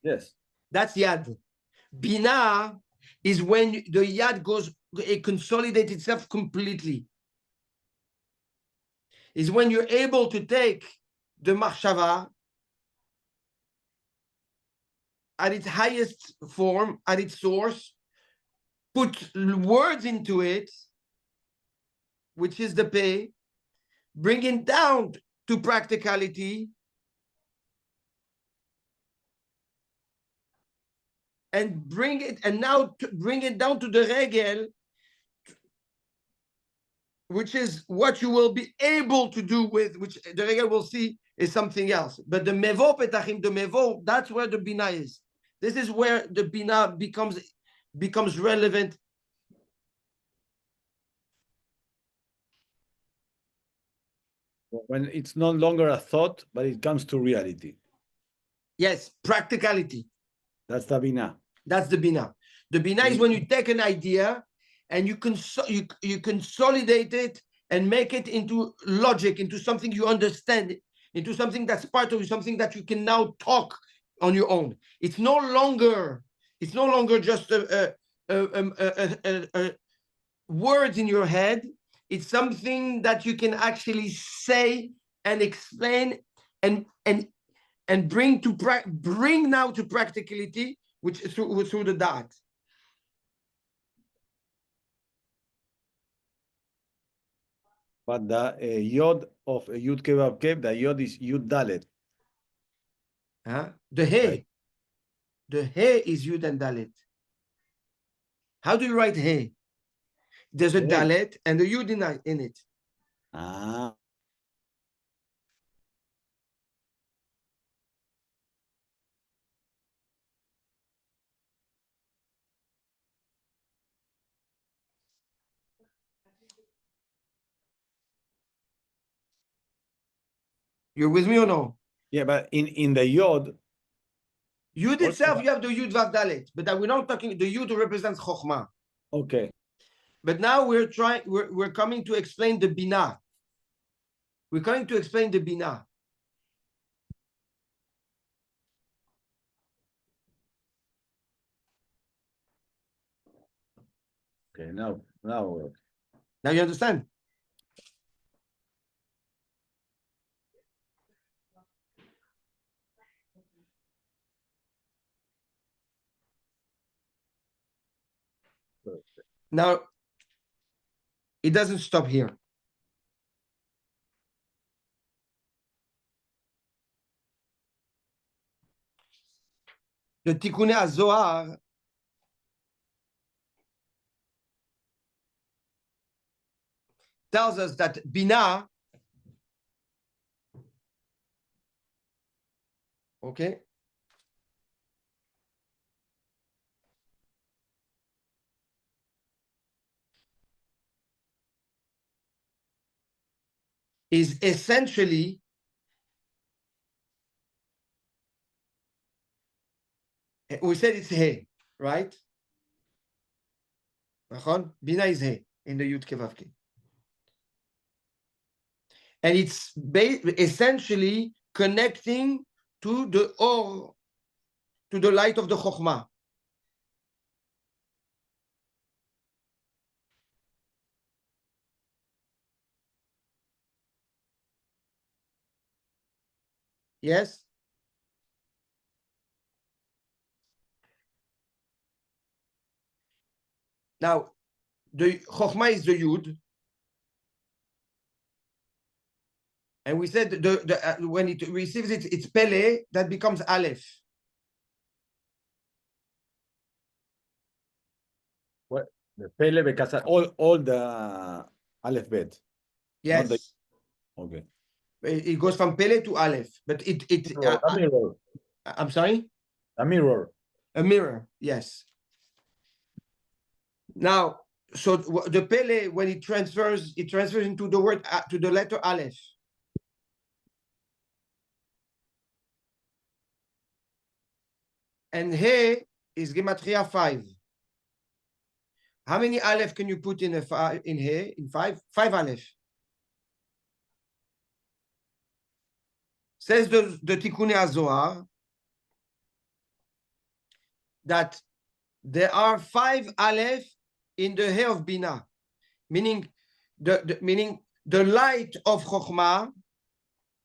Yes. That's Yad. Bina is when the Yad goes, it consolidates itself completely. Is when you're able to take the Machshava at its highest form, at its source, put words into it, which is the Pei, bring it down to practicality, and bring it, and now bring it down to the Regel, which is what you will be able to do with, which the Regel will see is something else. But the Mevo Petachim, the Mevo, that's where the Bina is. This is where the Bina becomes relevant. When it's no longer a thought, but it comes to reality. Yes, practicality. That's the Bina. That's the Bina. The Bina is when you take an idea and you consolidate it and make it into logic, into something you understand, into something that's part of you, something that you can now talk on your own. It's no longer just words in your head. It's something that you can actually say and explain and bring now to practicality, which is through the dot. But the Yod of Yud Kevav Kev, the Yod is Yud Dalet. The He. The He is Yud and Dalet. How do you write He? There's a Dalet and a Yud in it. Ah. You're with me or no? Yeah, but in the Yod. Yud itself, you have the Yud Vav Dalet, but that we're not talking, the Yud represents Chokhmah. Okay. But now we're coming to explain the Bina. We're coming to explain the Bina. Okay, now. Now you understand? Now, it doesn't stop here. The Tikkunei HaZohar tells us that Bina, okay, is essentially we said it's He, right? Bina is He in the Yud Ke Vav Ke. And it's essentially connecting to the Or, to the light of the Chokhmah. Yes? Now, the Chokhmah is the Yud. And we said when it receives its Pele, that becomes Aleph. What? The Pele Bekasa, all the Aleph Bet. Not the, Yes. okay. It goes from Pele to Aleph, but A mirror. I'm sorry? A mirror. A mirror, yes. Now, so the Pele, when it transfers into the word, to the letter Aleph. And He is Gematria 5. How many Aleph can you put in He? In 5? 5 Aleph. Says the Tikkun HaZohar that there are 5 Aleph in the He of Bina, meaning the light of Chokhmah,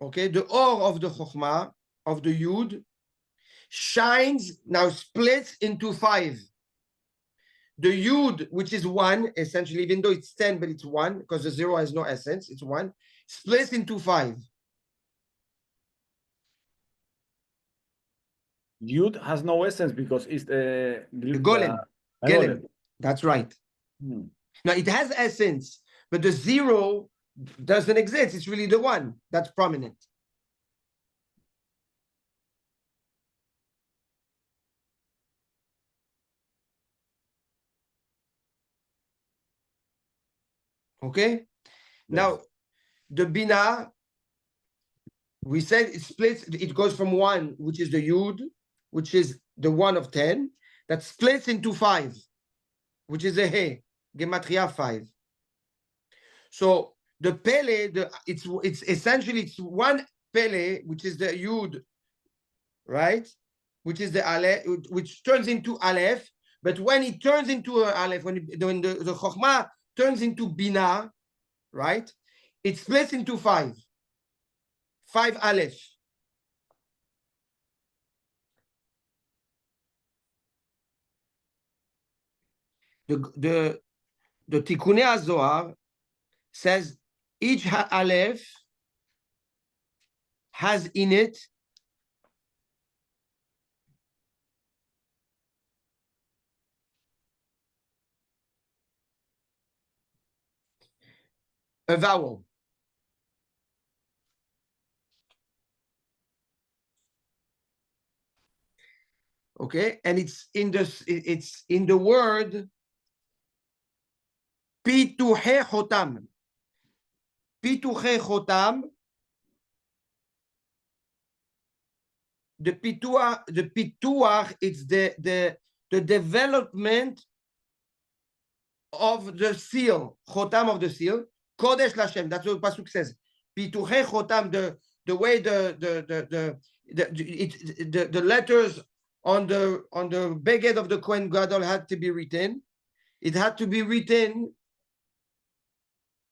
okay, the or of the Chokhmah, of the Yud, shines, now splits into 5. The Yud, which is 1, essentially, even though it's 10, but it's 1, because the 0 has no essence, it's 1, splits into 5. Yud has no essence because it's The golem. Golem. That's right. Now, it has essence, but the 0 doesn't exist. It's really the 1 that's prominent. Okay? Yes. Now, the Bina, we said it splits, it goes from 1, which is the Yud, which is the 1 of 10, that splits into 5, which is a He, Gematria 5. So the Pele, it's essentially it's 1 Pele, which is the Yud, right? Which is the Aleph, which turns into Aleph. But when it turns into Aleph, when the Chokhmah turns into Bina, right? It splits into 5. 5 Aleph. The Tikkun HaZohar says each Aleph has in it a vowel. Okay, and it's in the word Pituhe Chotam. Pituhe Chotam. The pituach, it's the development of the seal, Chotam of the seal, Kodesh Lashem. That's what the pasuk says. Pituche Chotam, the way the letters on the beged of the Kohen Gadol had to be written. It had to be written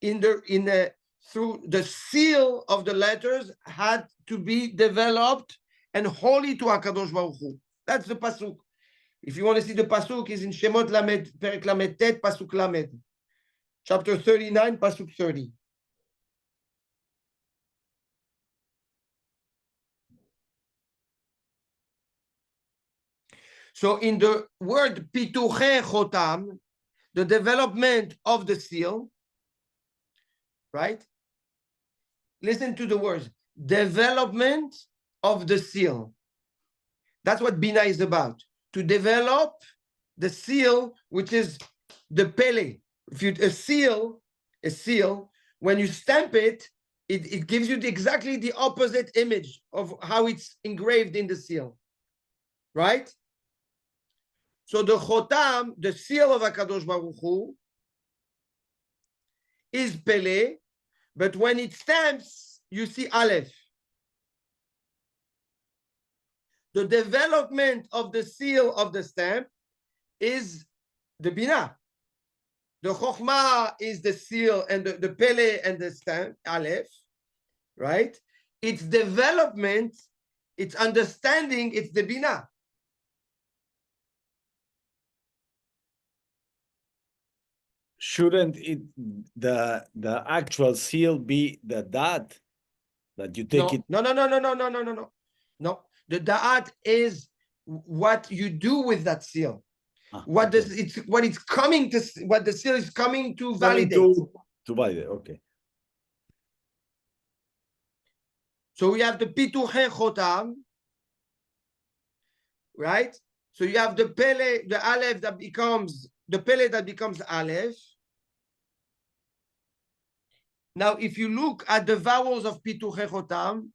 through the seal of the letters had to be developed and holy to HaKadosh Baruch Hu. That's the pasuk. If you want to see the pasuk, is in Shemot Lamed, Perek Lamed Tet, pasuk Lamed, chapter 39, pasuk 30. So in the word Pituche Chotam, the development of the seal, right? Listen to the words, development of the seal. That's what Bina is about, to develop the seal, which is the Pele. If you a seal, when you stamp it, it gives you exactly the opposite image of how it's engraved in the seal, right? So the Chotam, the seal of HaKadosh Baruch Hu, is Pele, but when it stamps, you see Aleph. The development of the seal of the stamp is the Bina. The Chokhmah is the seal and the Pele and the stamp, Aleph, right? Its development, its understanding, it's the Bina. Shouldn't it the actual seal be the dot that you take it? No. No. The Da'at is what you do with that seal. What the seal is coming to validate. To validate, okay. So we have the pituche chotam, right? So you have the pele, the aleph that becomes the pele that becomes aleph. Now, if you look at the vowels of pituche chotam,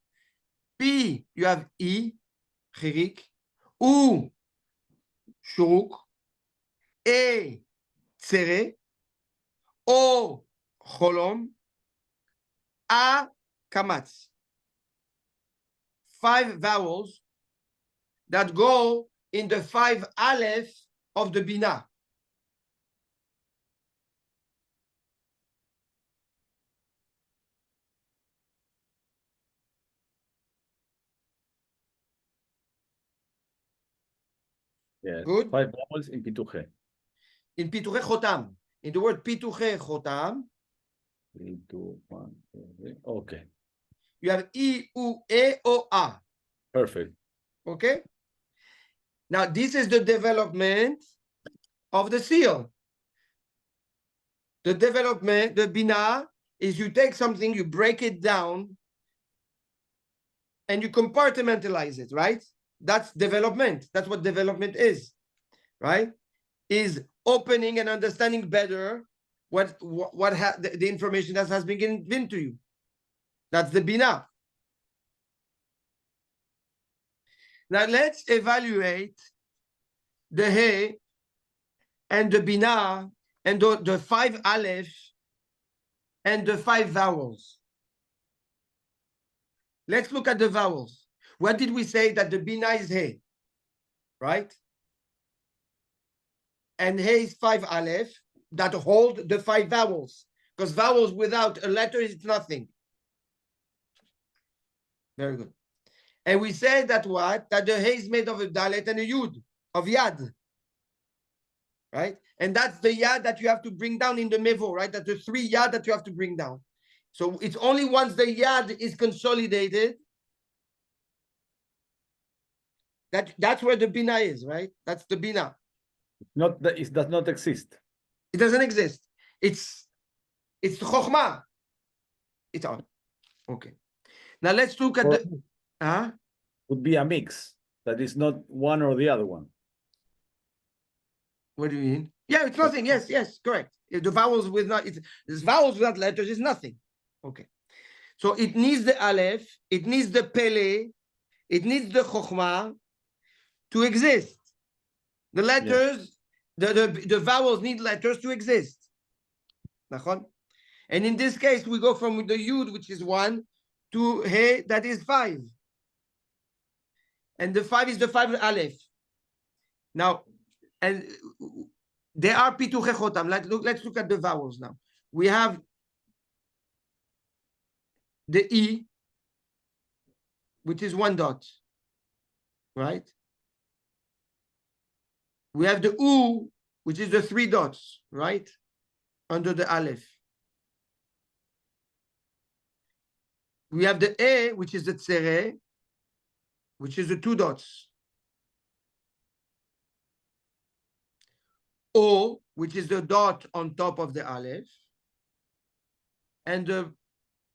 P, you have I, chirik, U, shuruk, E, tsere, O, cholom, A, kamatz. 5 vowels that go in the 5 aleph of the bina. Yeah. Good. 5 vowels in pituche. In pituche chotam, in the word pituche chotam, 3, 2, 1, 2, 3. Okay. you have I, U, E, O, A. Perfect. Okay. Now, this is the development of the seal. The development, the bina, is you take something, you break it down, and you compartmentalize it, right? That's development. That's what development is, right? Is opening and understanding better the information that has been given to you. That's the bina. Now let's evaluate the he and the bina and the 5 aleph and the 5 vowels. Let's look at the vowels. What did we say? That the bina is he, right? And he is 5 aleph that hold the 5 vowels, because vowels without a letter is nothing. Very good. And we said that what? That the he is made of a dalet and a yud, of yad, right? And that's the yad that you have to bring down in the mevo, right? That's the 3 yad that you have to bring down. So it's only once the yad is consolidated that's where the bina is, right? That's the bina. Not that it does not exist. It doesn't exist. It's chokhmah. It's on. Okay. Now let's look at the would be a mix that is not one or the other one. What do you mean? Yeah, it's nothing. Yes, yes, correct. If the vowels with not it's vowels without letters is nothing. Okay. So it needs the aleph, it needs the pele, it needs the chokhmah to exist. The letters, the vowels need letters to exist. And in this case, we go from the yud, which is 1, to he, that is 5. And the 5 is the 5 aleph. Now, and there are pituche chotam. Let's look at the vowels now. We have the E, which is 1 dot, right? We have the U, which is the 3 dots, right? Under the aleph. We have the E, which is the tsere, which is the 2 dots. O, which is the dot on top of the aleph. And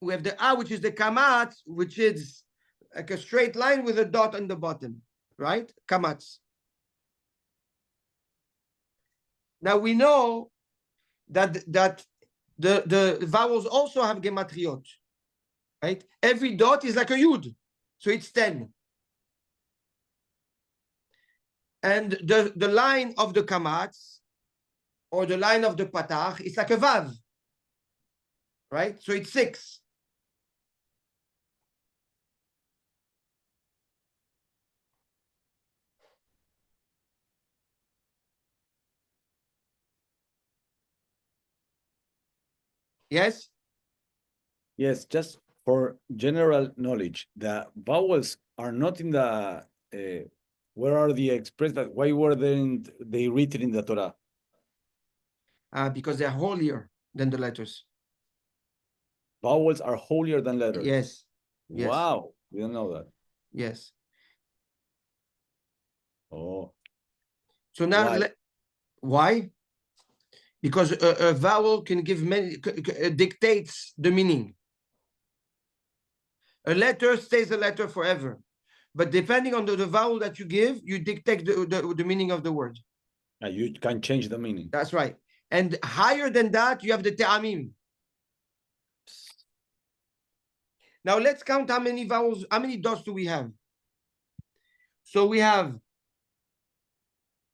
we have the A, which is the kamat, which is like a straight line with a dot on the bottom, right? Kamats. Now we know that the vowels also have gematriot, right? Every dot is like a yud, so it's 10. And the line of the kamats or the line of the patach is like a vav, right? So it's 6. Yes? Yes, just for general knowledge, the vowels are not in the, where are they expressed? That why were they written in the Torah? Because they're holier than the letters. Vowels are holier than letters. Yes. Yes. Wow, we don't know that. Yes. Oh. So now, why? Because a vowel can give many, dictates the meaning. A letter stays a letter forever. But depending on the vowel that you give, you dictate the meaning of the word. You can change the meaning. That's right. And higher than that, you have the te'amim. Now let's count how many vowels, how many dots do we have? So we have,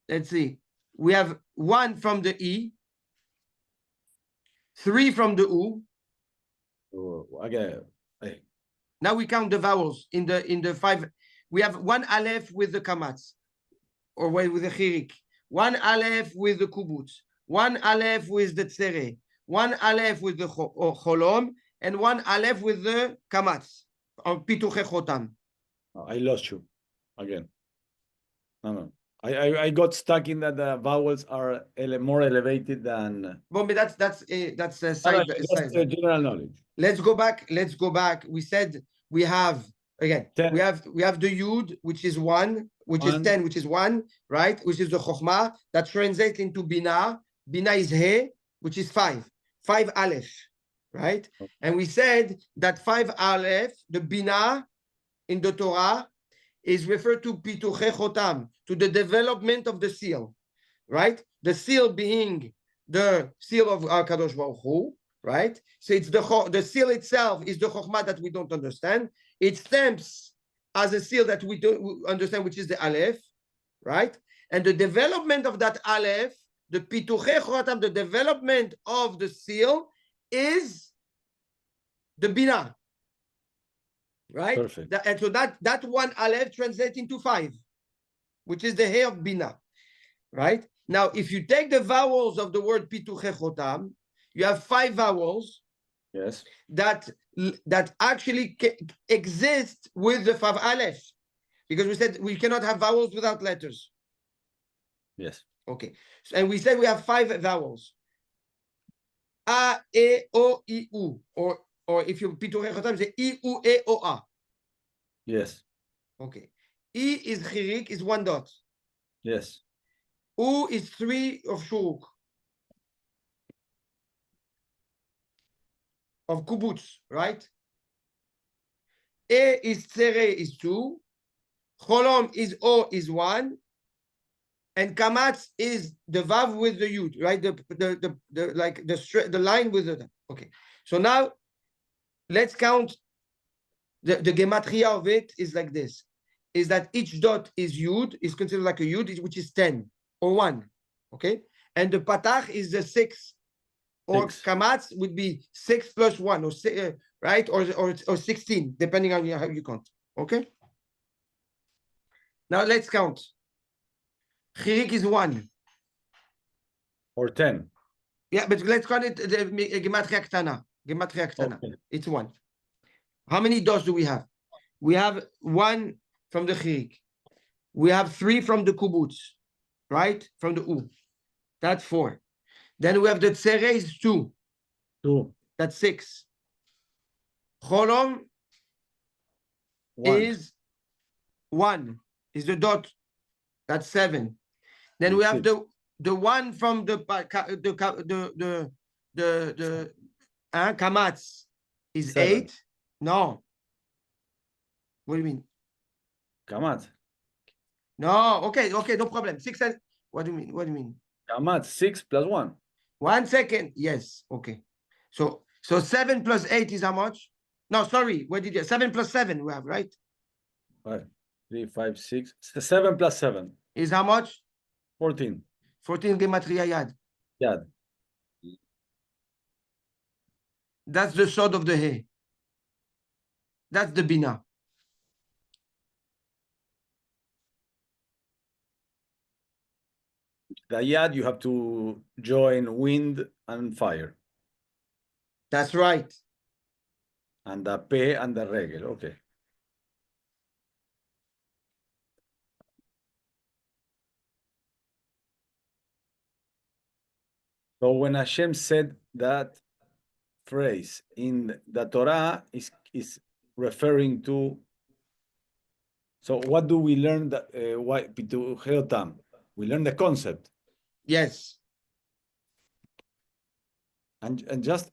let's see, we have 1 from the E, 3 from the U. Okay. Now we count the vowels in the 5. We have 1 aleph with the kamatz, or with the chirik. 1 aleph with the kubutz. 1 aleph with the tzere. 1 aleph with the cholom, and 1 aleph with the kamatz, or pituche chotam. I lost you again. No. I got stuck in that the vowels are more elevated than. But that's a side. Just general knowledge. Let's go back. We said we have again. 10. We have the yud, which is 1, which is 10, which is 1, right? Which is the chokhmah that translates into bina. Bina is he, which is 5. 5 aleph, right? Okay. And we said that 5 aleph, the bina in the Torah, is referred to pituche chotam, to the development of the seal, right? The seal being the seal of Kadosh Baruch Hu, right? So it's the seal itself is the chokhmah that we don't understand. It stamps as a seal that we don't understand, which is the aleph, right? And the development of that aleph, the pituche chotam, the development of the seal, is the bina. Right? Perfect. And so that 1 aleph translates into 5, which is the he of bina. Right? Now, if you take the vowels of the word pituche chotam, you have 5 vowels. Yes. That actually exist with the 5 aleph, because we said we cannot have vowels without letters. Yes. Okay. So, and we said we have 5 vowels. A, E, O, I, U, or if you pituche chotam, say I, U, E, O, A. Yes. Okay. E is chirik, is 1 dot. Yes. U is 3 of shuruk, of kubutz, right? E is tzere, is 2. Cholom is O, is 1. And kamatz is the vav with the yud, right? The line with the. Okay. So now let's count. The gematria of it is like this: is that each dot is yud, is considered like a yud, which is 10 or 1. Okay. And the patach is the 6. Or kamatz would be 6 plus 1, or right, or 16, depending on how you count. Okay. Now let's count. Chirik is 1 or 10. Yeah, but let's count it the gematria ktana. Gematria ktana. Okay. It's 1. How many dots do we have? We have 1 from the chirik. We have 3 from the kubutz, right? From the u. That's 4. Then we have the tzere is 2. 2. That's 6. Cholom is 1. Is the dot. That's 7. Then we have the 1 from the kamatz is 7. 8. No. What do you mean? Kamatz. No. Okay. No problem. 6 and what do you mean? Kamatz 6 plus 1. 1 second. Yes. Okay. So 7 plus 8 is how much? No, sorry. What did you 7 plus 7 we have, right? 5, 3, 5, 6. 7 plus 7 is how much? 14. 14 gematria yad. Yad. That's the sod of the hay. That's the bina. The yad, you have to join wind and fire. That's right. And the pe and the regel. Okay. So when Hashem said that phrase in the Torah is referring to. So what do we learn that why we learn the concept. Yes. And just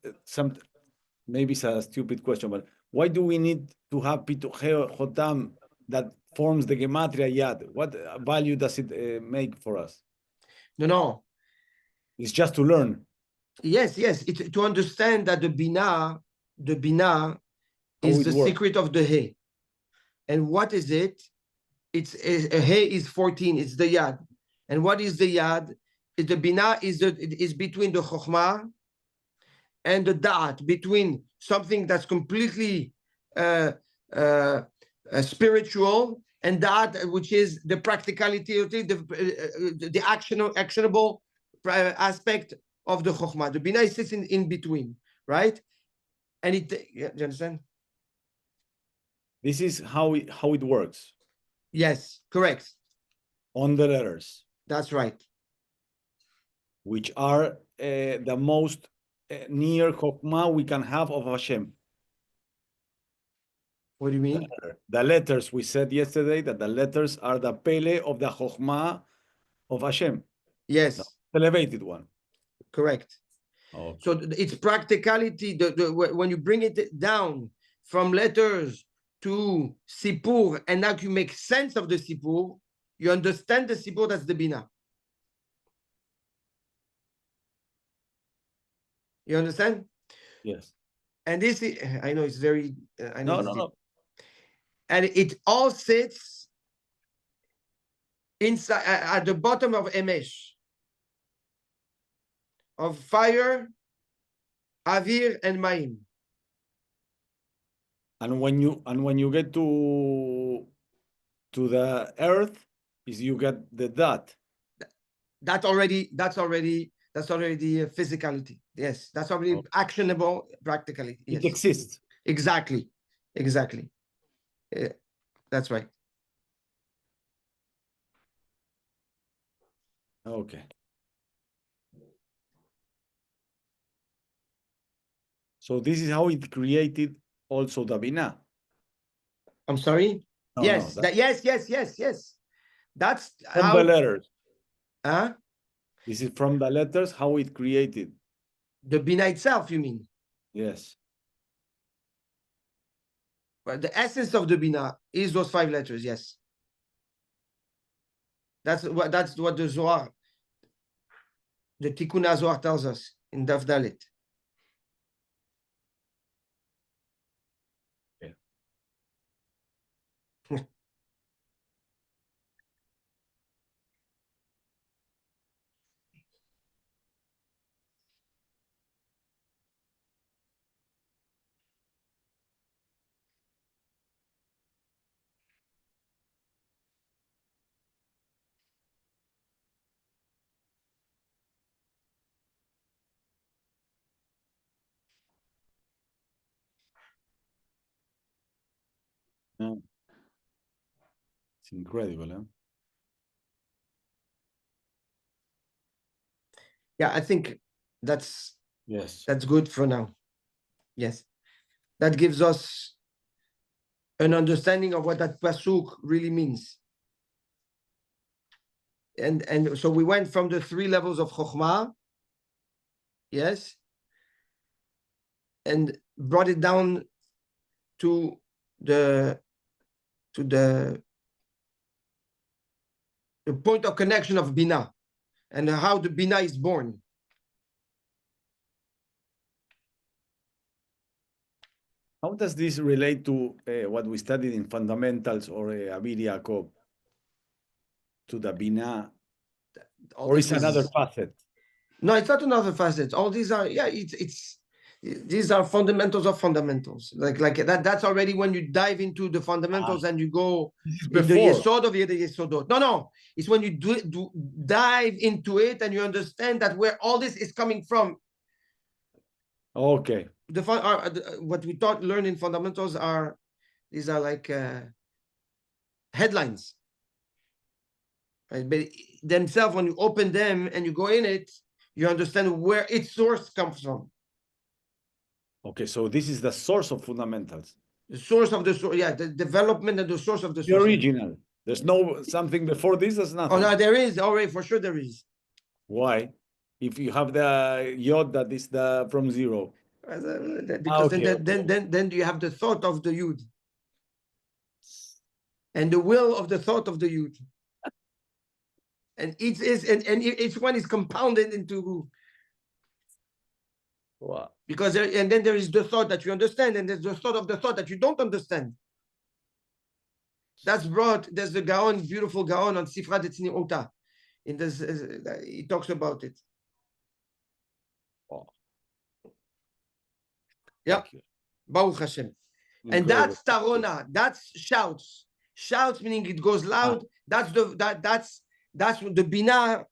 maybe it's a stupid question, but why do we need to have Pituchei Chotam that forms the Gematria Yad? What value does it make for us? No. It's just to learn. Yes. It's to understand that the Binah is it the works. secret of the He. And what is it? It's a He is 14. It's the Yad. And what is the Yad? The Binah is between the Chokhmah and the Da'at, between something that's completely spiritual and that which is the practicality, the actionable aspect of the Chokhmah. The Binah sits in between, right? And it, yeah, do you understand? This is how it works. Yes, correct. On the letters. That's right. Which are the most near Chokhmah we can have of Hashem. What do you mean? The letters, we said yesterday that the letters are the Pele of the Chokhmah of Hashem. Yes. The elevated one. Correct. Okay. So it's practicality. When you bring it down from letters to Sipur, and now you make sense of the Sipur, you understand the Sipur, that's the Binah. You understand? Yes. And this is, I know it's very, I know No. And it all sits inside, at the bottom of Emesh, of fire, Avir, and Ma'im. And when you get to the earth, is you get the dot. That's already physicality. Yes, that's already actionable practically. Yes. It exists. Exactly. Yeah, that's right. Okay. So this is how it created also the Binah. I'm sorry? No, yes. no, Yes. That's from how the letters. Huh? This is from the letters how it created. The Binah itself, you mean? Yes. But the essence of the Binah is those 5 letters, yes. That's what the Zohar, the Tikkun HaZohar tells us in Daf Dalet. Yeah. It's incredible, huh? Yeah, I think that's good for now. Yes. That gives us an understanding of what that pasuk really means. And so we went from the 3 levels of Chokhmah, yes, and brought it down to the point of connection of Binah and how the Binah is born. How does this relate to what we studied in fundamentals or Abir Yaakov? To the Binah? Or is another facet? No, it's not another facet. All these are, these are fundamentals of fundamentals. Like that. That's already when you dive into the fundamentals and you go in the Yesod of the Yesodot. No. It's when you dive into it and you understand that where all this is coming from. Okay. What we learn in fundamentals these are like headlines. Right? But themselves, when you open them and you go in it, you understand where its source comes from. Okay, so this is the source of fundamentals. The source of the source, the development and the source of the source. The original. There's no something before this, there's nothing. Oh, no, there is already, for sure there is. Why? If you have the yod that is from 0. Because okay, then you have the thought of the Yud. And the will of the thought of the Yud. And each one is compounded into. Wow. Because and then there is the thought that you understand, and there's the thought of the thought that you don't understand. That's brought. There's the Gaon, beautiful Gaon on Sifra Detzini Ota. In this, he talks about it. Wow. Yeah. Baruch Hashem. And that's Tarona. That's shouts. Shouts meaning it goes loud. That's what the Binah.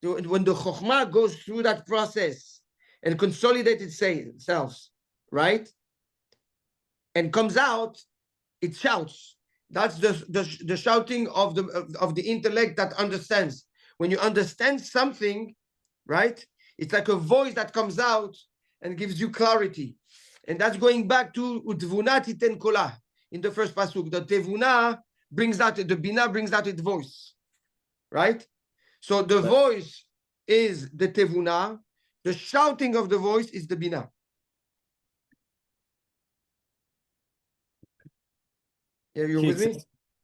When the Chokhmah goes through that process and consolidates itself, right? And comes out, it shouts. That's the shouting of the intellect that understands. When you understand something, right? It's like a voice that comes out and gives you clarity. And that's going back to Utvuna Titen Kola in the first pasuk. The Tevuna brings out, the Bina brings out its voice, right? So the voice is the Tevuna, the shouting of the voice is the Bina. Yeah, you're with me?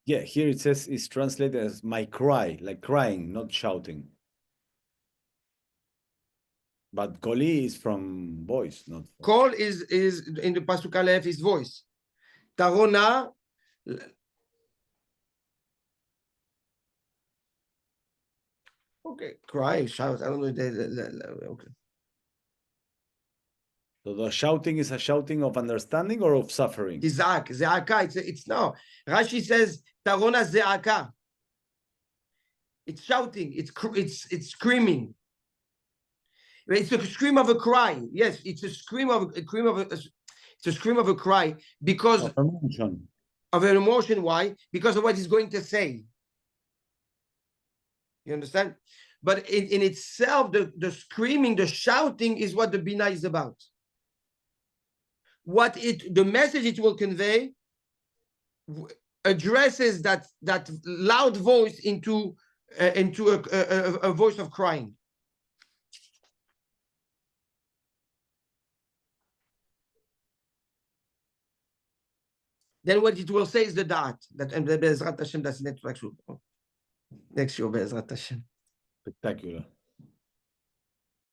Yeah, here it says it's translated as my cry, like crying, not shouting. But Koli is from voice, not voice. Kol is in the pasuk Aleph is voice. Tarona. Okay, cry, shout. I don't know. Okay. So the shouting is a shouting of understanding or of suffering? Izak, ze'aka. It's no. Rashi says Tarona ze'aka. It's shouting. It's screaming. It's a scream of a cry. Yes, it's a scream of it's a scream of a cry because of an emotion. Why? Because of what he's going to say. You understand? But in itself, the screaming, the shouting is what the Bina is about. The message it will convey addresses that loud voice into a voice of crying. Then what it will say is the da'at. And Be'ezrat Hashem, that's next year, Be'ezrat Hashem. Spectacular.